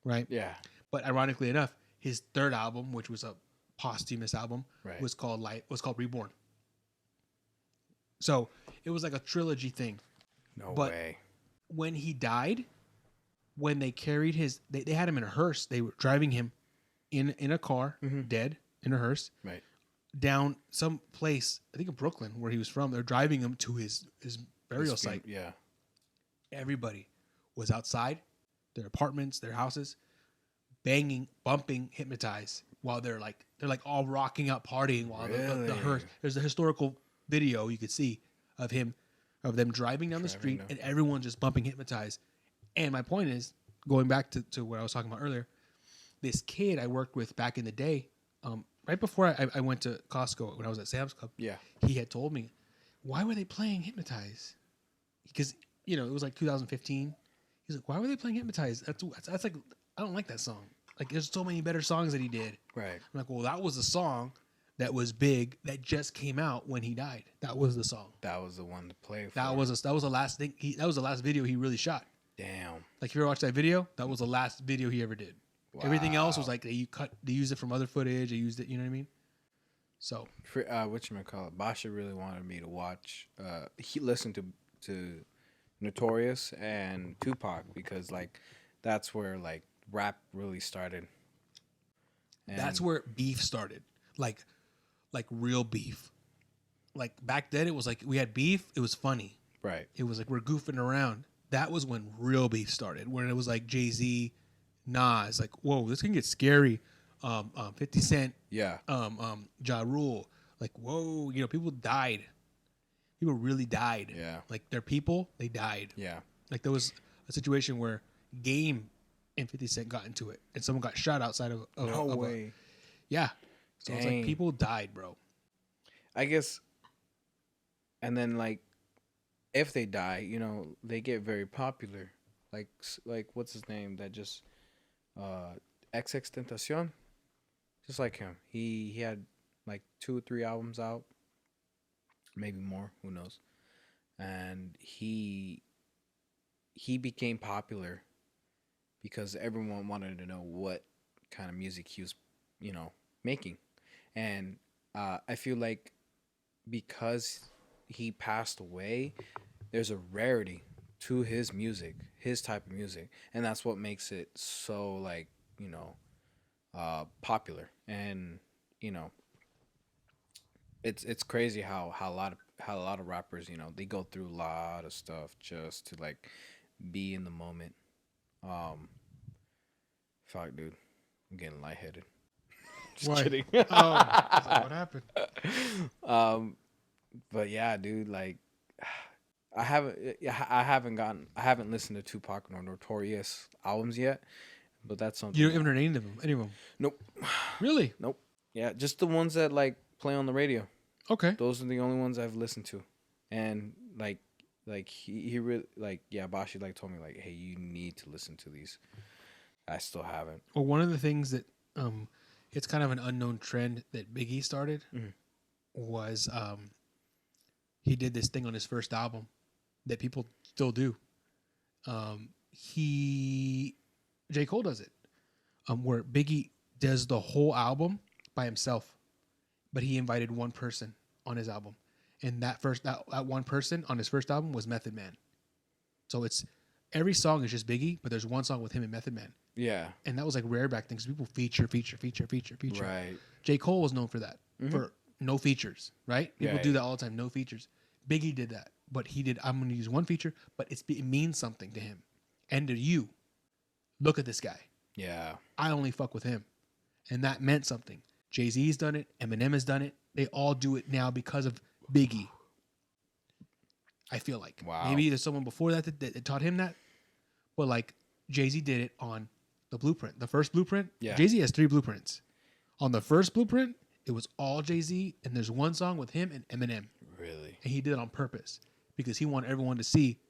right? Yeah. But ironically enough, his third album, which was a posthumous album, was called Reborn. So it was like a trilogy thing. No way. When he died, when they carried they had him in a hearse. They were driving him in a car, dead in a hearse, right, down some place, I think in Brooklyn, where he was from. They're driving him to his burial site. Yeah. Everybody was outside their apartments, their houses, banging, bumping, hypnotized while they're like all rocking out, partying while the hearse. There's a historical video you could see of them driving down the street and everyone just bumping, hypnotized. And my point is, going back to what I was talking about earlier, this kid I worked with back in the day, right before I went to Costco when I was at Sam's Club, he had told me, why were they playing Hypnotize? Because, it was like 2015. He's like, why were they playing Hypnotize? That's like, I don't like that song. Like, there's so many better songs that he did. Right. I'm like, well, that was a song that was big that just came out when he died. That was the song. That was the one to play for. That was the last thing. That was the last video he really shot. Damn. Like, if you ever watched that video, that was the last video he ever did. Wow. Everything else was like they used it from other footage. They used it, you know what I mean? So, whatchamacallit, Basha really wanted me to watch. He listened to Notorious and Tupac because like that's where like rap really started. And that's where beef started. Like real beef. Like back then, it was like we had beef. It was funny. Right. It was like we're goofing around. That was when real beef started. When it was like Jay-Z, Nas, like, whoa, this can get scary. 50 Cent, Ja Rule, like, whoa, people died. People really died. Yeah. Like their people, they died. Yeah. Like there was a situation where Game and 50 Cent got into it, and someone got shot outside of no way. Yeah. So it's like people died, bro. I guess. And then like, if they die, they get very popular. Like what's his name? That just XXXTentacion. Just like him. He had like 2 or 3 albums out. Maybe more, who knows. And he became popular because everyone wanted to know what kind of music he was, making. And I feel like because he passed away, there's a rarity to his music, his type of music, and that's what makes it so like popular. And it's crazy how a lot of rappers they go through a lot of stuff just to like be in the moment. Fuck, dude, I'm getting lightheaded. Just kidding. What happened? But yeah, dude, like I haven't listened to Tupac or Notorious albums yet, but that's something. You haven't heard any of them? Nope. Really? Nope. Yeah, just the ones that like play on the radio. Okay. Those are the only ones I've listened to, and like he really Bashi like told me like, hey, you need to listen to these. I still haven't. Well, one of the things that it's kind of an unknown trend that Biggie started was he did this thing on his first album that people still do. J. Cole does it, where Biggie does the whole album by himself, but he invited one person on his album, and that one person on his first album was Method Man. So it's every song is just Biggie, but there's one song with him and Method Man. Yeah, and that was like rare back then because people feature. Right. J. Cole was known for that, for no features, right? People do that all the time, no features. Biggie did that, but he did, I'm going to use one feature, but it means something to him and to you. Look at this guy. Yeah. I only fuck with him. And that meant something. Jay-Z's done it. Eminem has done it. They all do it now because of Biggie. I feel like. Wow. Maybe there's someone before that taught him that. But like Jay-Z did it on the Blueprint. The first Blueprint. Yeah. Jay-Z has 3 blueprints. On the first Blueprint, it was all Jay-Z, and there's one song with him and Eminem. Really? And he did it on purpose because he wanted everyone to see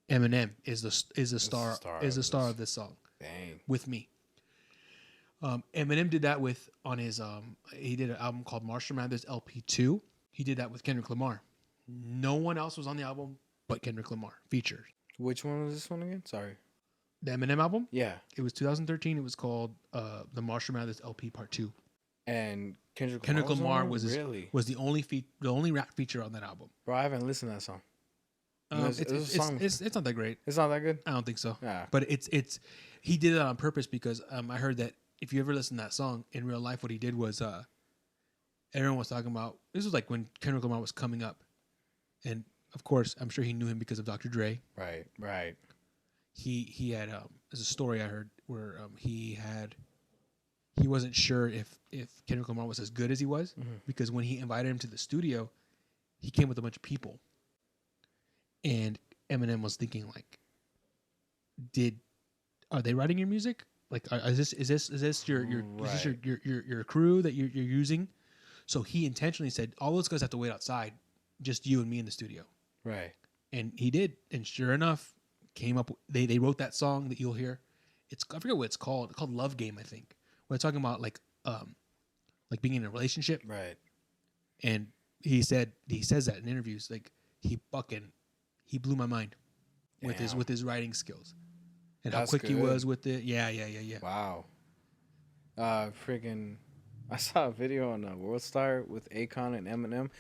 Eminem is the star of this song. Dang. with me. Eminem did that on his he did an album called Marshall Mathers LP2. He did that with Kendrick Lamar. No one else was on the album but Kendrick Lamar featured. Which one was this one again? Sorry. The Eminem album? Yeah. It was 2013. It was called the Marshall Mathers LP Part 2. And Kendrick Lamar was was the only rap feature on that album. Bro, I haven't listened to that song. It's not that great. It's not that good? I don't think so. Yeah. But he did it on purpose because I heard that if you ever listen to that song in real life, what he did was everyone was talking about, this was like when Kendrick Lamar was coming up. And of course, I'm sure he knew him because of Dr. Dre. Right. He had there's a story I heard where he wasn't sure if Kendrick Lamar was as good as he was, because when he invited him to the studio, he came with a bunch of people. And Eminem was thinking like, are they writing your music? Like, is this your crew that you're using? So he intentionally said, all those guys have to wait outside, just you and me in the studio. Right. And he did. And sure enough, came up. They wrote that song that you'll hear. I forget what it's called. It's called Love Game, I think. We're talking about like being in a relationship. Right. And he says that in interviews. Like he blew my mind with his writing skills and how quick he was with it. Yeah. Wow. Friggin', I saw a video on World Star with Akon and Eminem.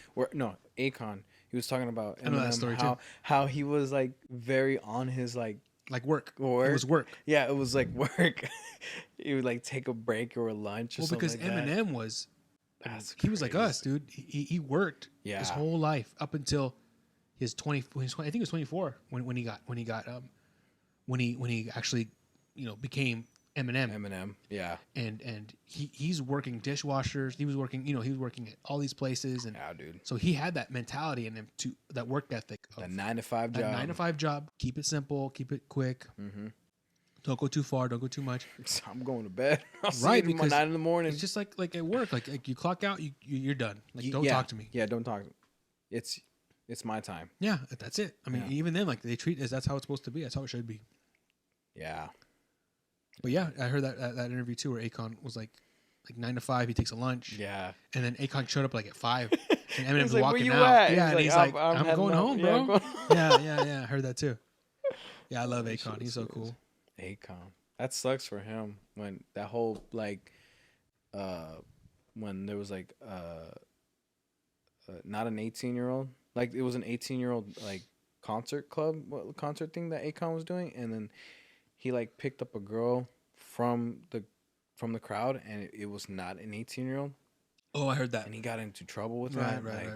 Akon. He was talking about Eminem, I know that story too. How he was like very on his like work. It was work. Yeah, it was like work. He would like take a break or a lunch or something like that. Because Eminem was was like us, dude. He worked his whole life up until his 20. I think it was 24 when he actually became Eminem. Yeah. And he's working dishwashers. He was working at all these places. And yeah, dude. So he had that mentality in him, that work ethic. That 9 to 5 job. 9 to 5 job. Keep it simple. Keep it quick. Mm-hmm. Don't go too far. Don't go too much. I'm going to bed. I'll right, see you because 9 in the morning. It's just like at work. Like you clock out, you're done. Like don't talk to me. Yeah, don't talk. It's my time. Yeah, that's it. I mean, even then, like they treat us. That's how it's supposed to be. That's how it should be. Yeah. But yeah, I heard that interview too, where Akon was like 9 to 5. He takes a lunch. Yeah. And then Akon showed up like at 5, and Eminem's like, walking where you out. at? Yeah, and he's like, I'm going home, bro. Yeah. I heard that too. Yeah, I love Akon. He's so cool. Akon. That sucks for him when that whole like, when there was like not an 18-year-old, like it was an 18-year-old like concert thing that Akon was doing, and then he like picked up a girl from the crowd, and it was not an 18-year-old. Oh, I heard that. And he got into trouble with that. Right.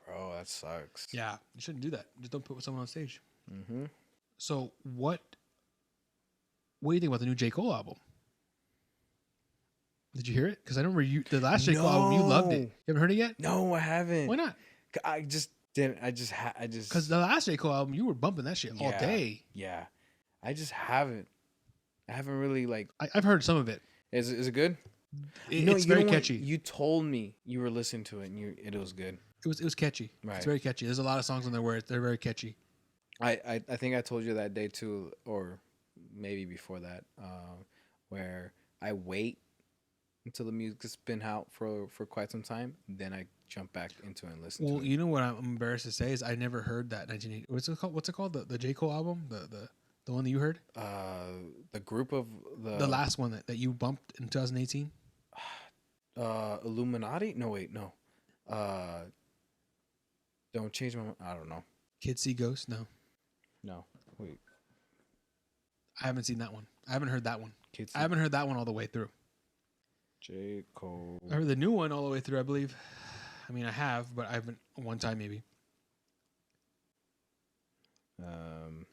Bro, that sucks. Yeah, you shouldn't do that. Just don't put someone on stage. Mm-hmm. So what do you think about the new J. Cole album? Did you hear it? Because I remember the last J. Cole album, you loved it. You haven't heard it yet? No, I haven't. Why not? I just didn't. I just because the last J. Cole album, you were bumping that shit all day. Yeah, I just haven't. I haven't really like. I've heard some of it. Is it good? It's very catchy. You told me you were listening to it, and it was good. It was catchy. Right. It's very catchy. There's a lot of songs on there where they're very catchy. I think I told you that day too, or maybe before that, where I wait until the music's been out for quite some time, then I jump back into it and listen to it. Well, you know what I'm embarrassed to say is I never heard that 1980. What's it called? The J. Cole album? The one that you heard? The group of the last one that you bumped in 2018? Illuminati? No, wait, no. Don't change my mind. I don't know. Kids See Ghosts? No. Wait. I haven't seen that one. I haven't heard that one. I haven't heard that one all the way through. J. Cole. I heard the new one all the way through, I believe. I mean, I have, but I haven't one time maybe.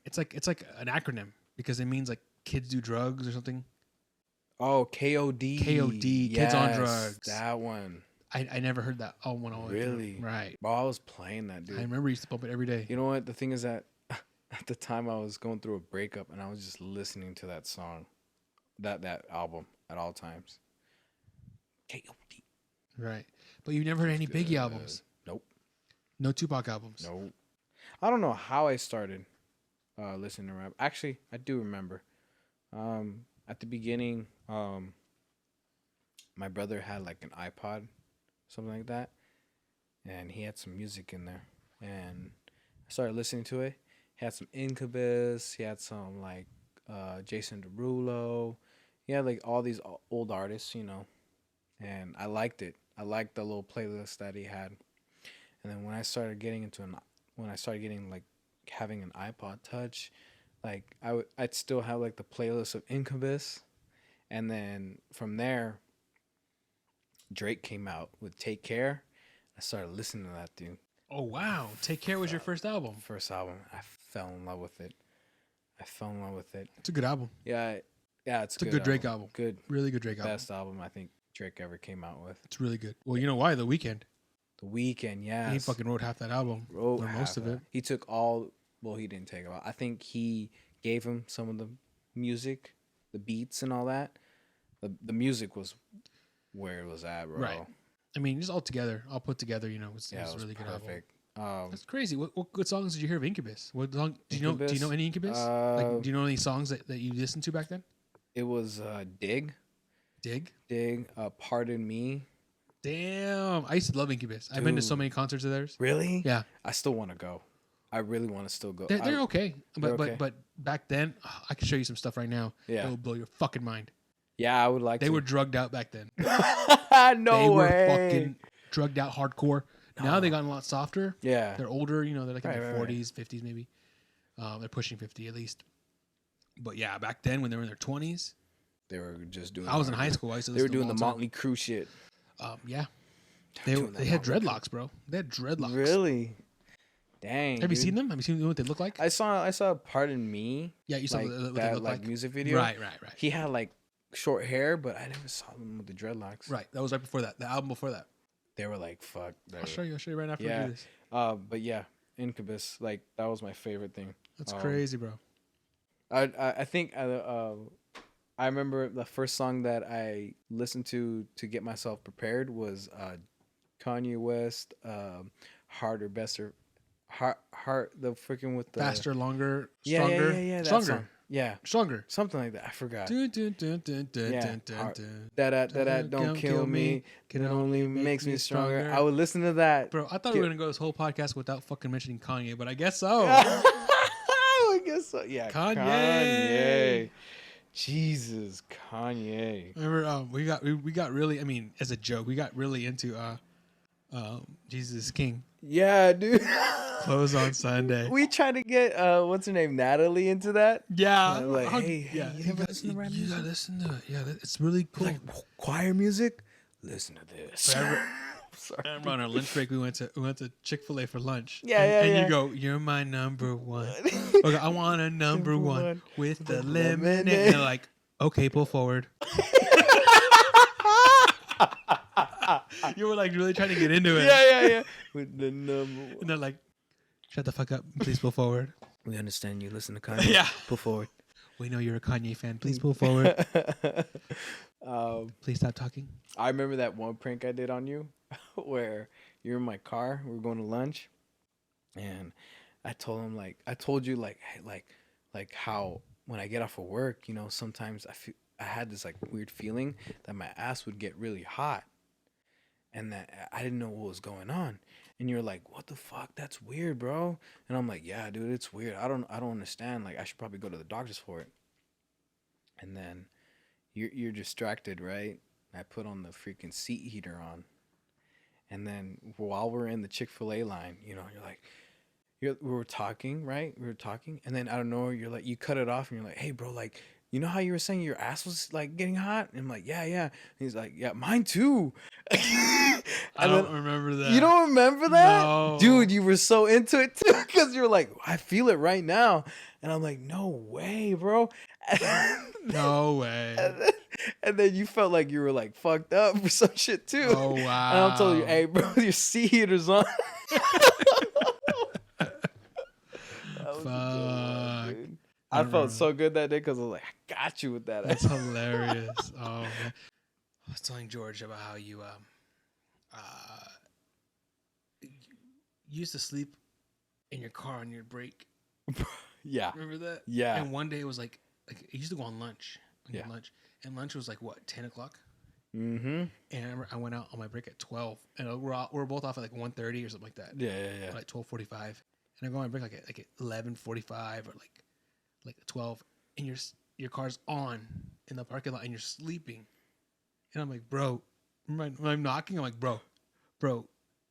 It's like an acronym because it means like kids do drugs or something. Oh, KOD. KOD, Kids on Drugs. That one. I never heard that one all the way Really? through. Right. Bro, I was playing that, dude. I remember I used to bump it every day. You know what? The thing is that at the time I was going through a breakup and I was just listening to that song, that album at all times. KOD. Right. But you've never heard any Biggie albums? Nope. No Tupac albums? Nope. I don't know how I started listening to rap. Actually, I do remember. at the beginning, my brother had like an iPod, something like that, and he had some music in there, and I started listening to it. He had some Incubus. He had some like Jason Derulo. He had like all these old artists, and I liked it. I liked the little playlist that he had. And then when I started getting like having an iPod Touch, like I'd still have like the playlist of Incubus, and then from there, Drake came out with Take Care. I started listening to that dude. Oh wow, Take Care was your first album. First album, I fell in love with it. It's a good album. Yeah, it's a good Drake album. Good, really good Drake album. Best album I think Drake ever came out with. It's really good. Well, you know why? The Weeknd. The Weeknd, yeah. He fucking wrote half that album. Wrote most of it. He took all. Well, he didn't take it all. I think he gave him some of the music, the beats, and all that. The music was where it was at, bro. Right. I mean, just all together, all put together. It was really perfect. Good album. That's crazy. What good songs did you hear of Incubus? What song? Do you know any Incubus? Do you know any songs that you listened to back then? It was Dig. Pardon Me. Damn, I used to love Incubus. Dude. I've been to so many concerts of theirs. Really? Yeah. I still want to go. I really want to still go. They're okay, but back then, I can show you some stuff right now. Yeah, it will blow your fucking mind. Yeah, I would like. They were drugged out back then. No way. They were fucking drugged out hardcore. Now they gotten a lot softer. Yeah, they're older. They're like in their 40s, 50s maybe. They're pushing 50 at least. But yeah, back then when they were in their 20s, they were just doing. I was in high school. They were doing the Motley Crue shit. Yeah, they had dreadlocks, bro. They had dreadlocks. Really? Dang. Have you seen them? Have you seen what they look like? I saw Pardon Me. Yeah, you saw like, what that they look like music video. Right. He had like short hair, but I never saw them with the dreadlocks. Right. That was right before that. The album before that. They were like, fuck. I'll show you right after we do this. But yeah, Incubus, like that was my favorite thing. That's crazy, bro. I think I remember the first song that I listened to get myself prepared was Kanye West, Harder, Better, Heart, the freaking with the faster, longer, stronger, yeah, stronger. Yeah, stronger, something like that. I forgot. That don't kill me. It only makes me stronger. I would listen to that, bro. I thought we were gonna go this whole podcast without fucking mentioning Kanye, but I guess so. I guess so. Yeah, Kanye. Jesus, Kanye. Remember, we got really. I mean, as a joke, we got really into Jesus is King. Yeah, dude. Close on Sunday. We tried to get what's her name, Natalie, into that. Yeah, like, hey, yeah. You listen to rap music? You gotta listen to it. Yeah, it's really cool. Like choir music. Listen to this. I remember on our lunch break we went to Chic-fil-A for lunch. Yeah, and yeah. you go, you're my number one. Okay, I want a number one with the lemonade. And they're like, okay, pull forward. You were like really trying to get into it. Yeah. With the number one. And they're like, shut the fuck up. Please pull forward. We understand you listen to Kanye. Yeah. Pull forward. We know you're a Kanye fan. Please pull forward. Please stop talking. I remember that one prank I did on you where you're in my car. We were going to lunch. And I told you how when I get off of work, sometimes I had this like weird feeling that my ass would get really hot. And that I didn't know what was going on. And you're like, what the fuck? That's weird, bro. And I'm like, yeah, dude, it's weird. I don't understand. Like, I should probably go to the doctors for it. And then you're distracted, right? I put on the freaking seat heater on. And then while we're in the Chick-fil-A line, you're like, we were talking, right? We were talking. And then I don't know, you're like, you cut it off and you're like, hey, bro, like, you know how you were saying your ass was like getting hot? And I'm like, yeah. And he's like, yeah, mine too. I don't remember that. You don't remember that? No. Dude, you were so into it too because you're like, I feel it right now. And I'm like, no way, bro. No way. And then you felt like you were like fucked up for some shit too. Oh, wow. And I'm telling you, hey, bro, your seat heater's on. Fuck. Dude. I felt so good that day because I was like, I got you with that. That's hilarious. Oh, man. I was telling George about how you used to sleep in your car on your break. Yeah. Remember that? Yeah. And one day it was like you used to go on lunch. and Yeah. get lunch. And lunch was like what, 10 o'clock? Mm-hmm. And I remember I went out on my break at 12, and we're both off at like 1:30 or something like that. Yeah. Like 12:45, and I go on my break like at 11:45 or like 12, and your car's on in the parking lot, and you're sleeping, and I'm like, bro, when I'm knocking, I'm like, bro,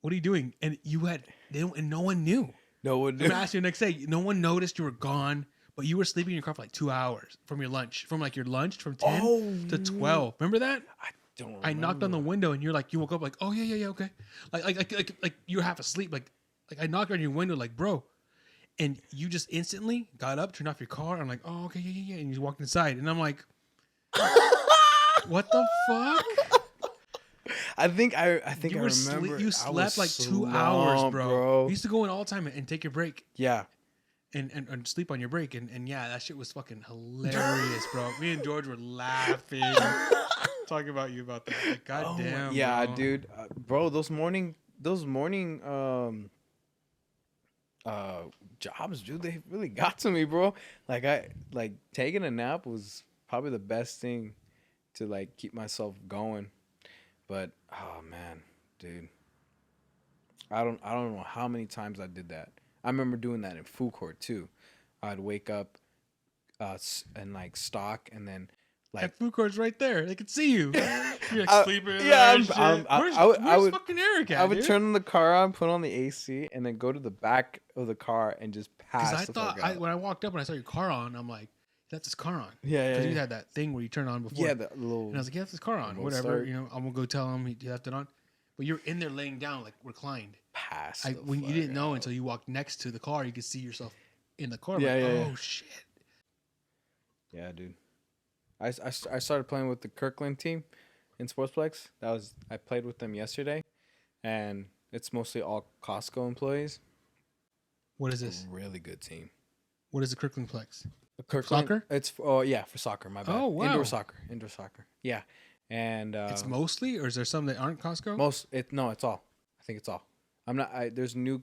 what are you doing? And and no one knew. No one I'm knew. gonna ask you the next day. No one noticed you were gone, but you were sleeping in your car for like 2 hours from your lunch, from 10 to 12. Remember that? I knocked on the window, and you woke up like, oh yeah, okay, like you were half asleep, like I knocked on your window, like, bro, and you just instantly got up, turned off your car. I'm like, oh okay, yeah, and you walked inside, and I'm like, what the fuck? I think I remember. You slept like 2 hours, bro. You used to go in all the time and take your break. Yeah. And sleep on your break, and yeah, that shit was fucking hilarious, bro. Me and George were laughing, talking about you about that. Like, goddamn, yeah, bro. dude, bro. Those morning jobs, dude, they really got to me, bro. Like taking a nap was probably the best thing to like keep myself going. But oh man, dude, I don't know how many times I did that. I remember doing that in food court too. I'd wake up and like stock, and then like That food court's right there. They could see you. You're like sleeping. yeah, Where's fucking Eric at? I would dude? turn the car on, put on the AC, and then go to the back of the car and just pass. Because I thought when I walked up and I saw your car on, I'm like, that's his car on. Yeah. Because you had that thing where you turn on before. Yeah, the little. And I was like, yeah, that's his car on. remote Whatever. start. You know, I'm gonna go tell him he left it on. But you're in there laying down, like reclined. Pass. When you didn't know until you walked next to the car, you could see yourself in the car. Yeah, like, yeah. Oh shit. Yeah, dude. I started playing with the Kirkland team in Sportsplex. I played with them yesterday, and it's mostly all Costco employees. What is this? Really good team. What is the Kirkland Plex? Kirkland, Soccer? It's for soccer. My bad. Oh, wow. Indoor soccer. Yeah, and It's mostly, or is there some that aren't Costco? It's all. I think it's all. I'm not. There's new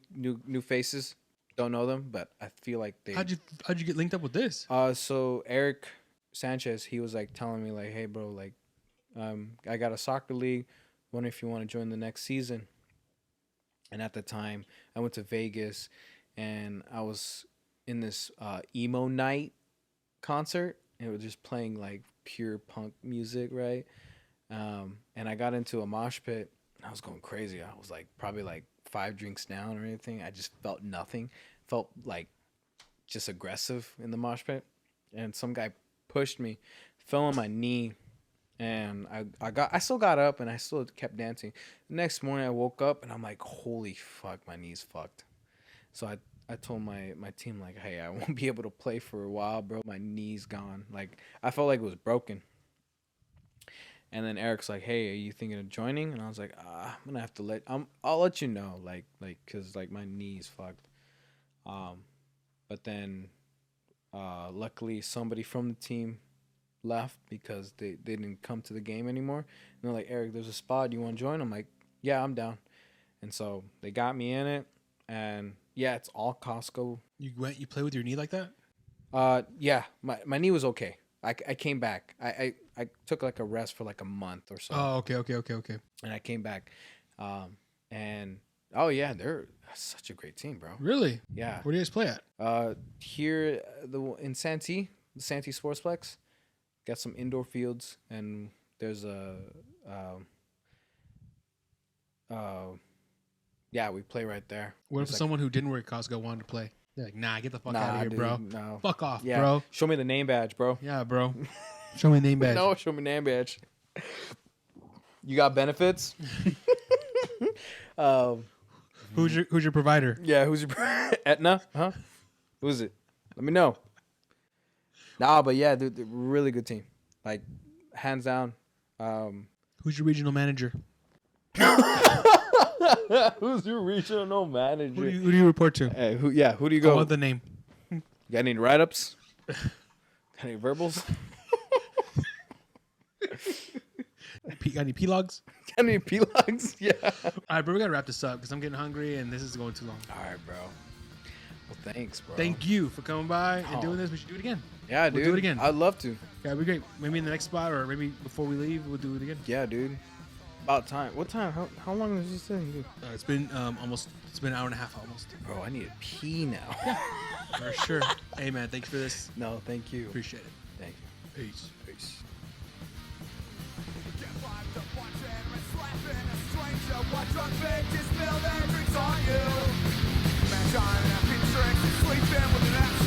faces. Don't know them, but I feel like they. How'd you get linked up with this? So Eric Sanchez, he was like telling me like, hey bro, like, I got a soccer league. Wonder if you want to join the next season. And at the time, I went to Vegas, and I was in this emo night concert. And it was just playing like pure punk music, right? And I got into a mosh pit. I was going crazy. I was like probably like 5 drinks down or anything. I just felt nothing. Felt like just aggressive in the mosh pit. And some guy pushed me, fell on my knee, and I still got up and I still kept dancing. The next morning I woke up and I'm like, holy fuck, my knee's fucked. So I told my team like, hey, I won't be able to play for a while, bro. My knee's gone. Like I felt like it was broken. And then Eric's like, hey, are you thinking of joining? And I was like, I'm gonna have to I'll let you know, like, cause like my knee's fucked. But then, luckily somebody from the team left because they didn't come to the game anymore. And they're like, Eric, there's a spot. You want to join? I'm like, yeah, I'm down. And so they got me in it. And yeah, it's all Costco. You play with your knee like that? Yeah, my knee was okay. I came back. I took like a rest for like a month or so. Oh, okay. And I came back. And oh yeah, they're such a great team, bro. Really? Yeah. Where do you guys play at? Here in Santee, the Santee Sportsplex. Got some indoor fields, and there's yeah, we play right there. What if There's someone who didn't work at Costco wanted to play? They're like, nah, get the fuck Nah, out of here, dude, bro. no. Fuck off, Yeah, bro. show me the name badge, bro. Yeah, bro. Show me a name badge. No, show me name badge. You got benefits? Who's your provider? Yeah, who's your Aetna? Huh? Who's it? Let me know. Nah, but yeah, dude, they're a really good team. Like, hands down. Who's your regional manager? Who's your regional manager? Who do you report to? Hey, who do you I go? want the name. You got any write-ups? Got any verbals? Got any P-logs? Got any P-logs? Yeah. All right, bro, we got to wrap this up because I'm getting hungry and this is going too long. All right, bro. Well, thanks, bro. Thank you for coming by and doing this. We should do it again. Yeah, We'll dude. do it again. I'd love to. Yeah, it'd be great. Maybe in the next spot, or maybe before we leave, we'll do it again. Yeah, dude. About time. What time? How long is this thing, dude? It's been almost. It's been an hour and a half almost. Bro, I need to pee now. For sure. Hey man, thanks for this. No, thank you. Appreciate it. Thank you. Peace. Peace. Sleeping with an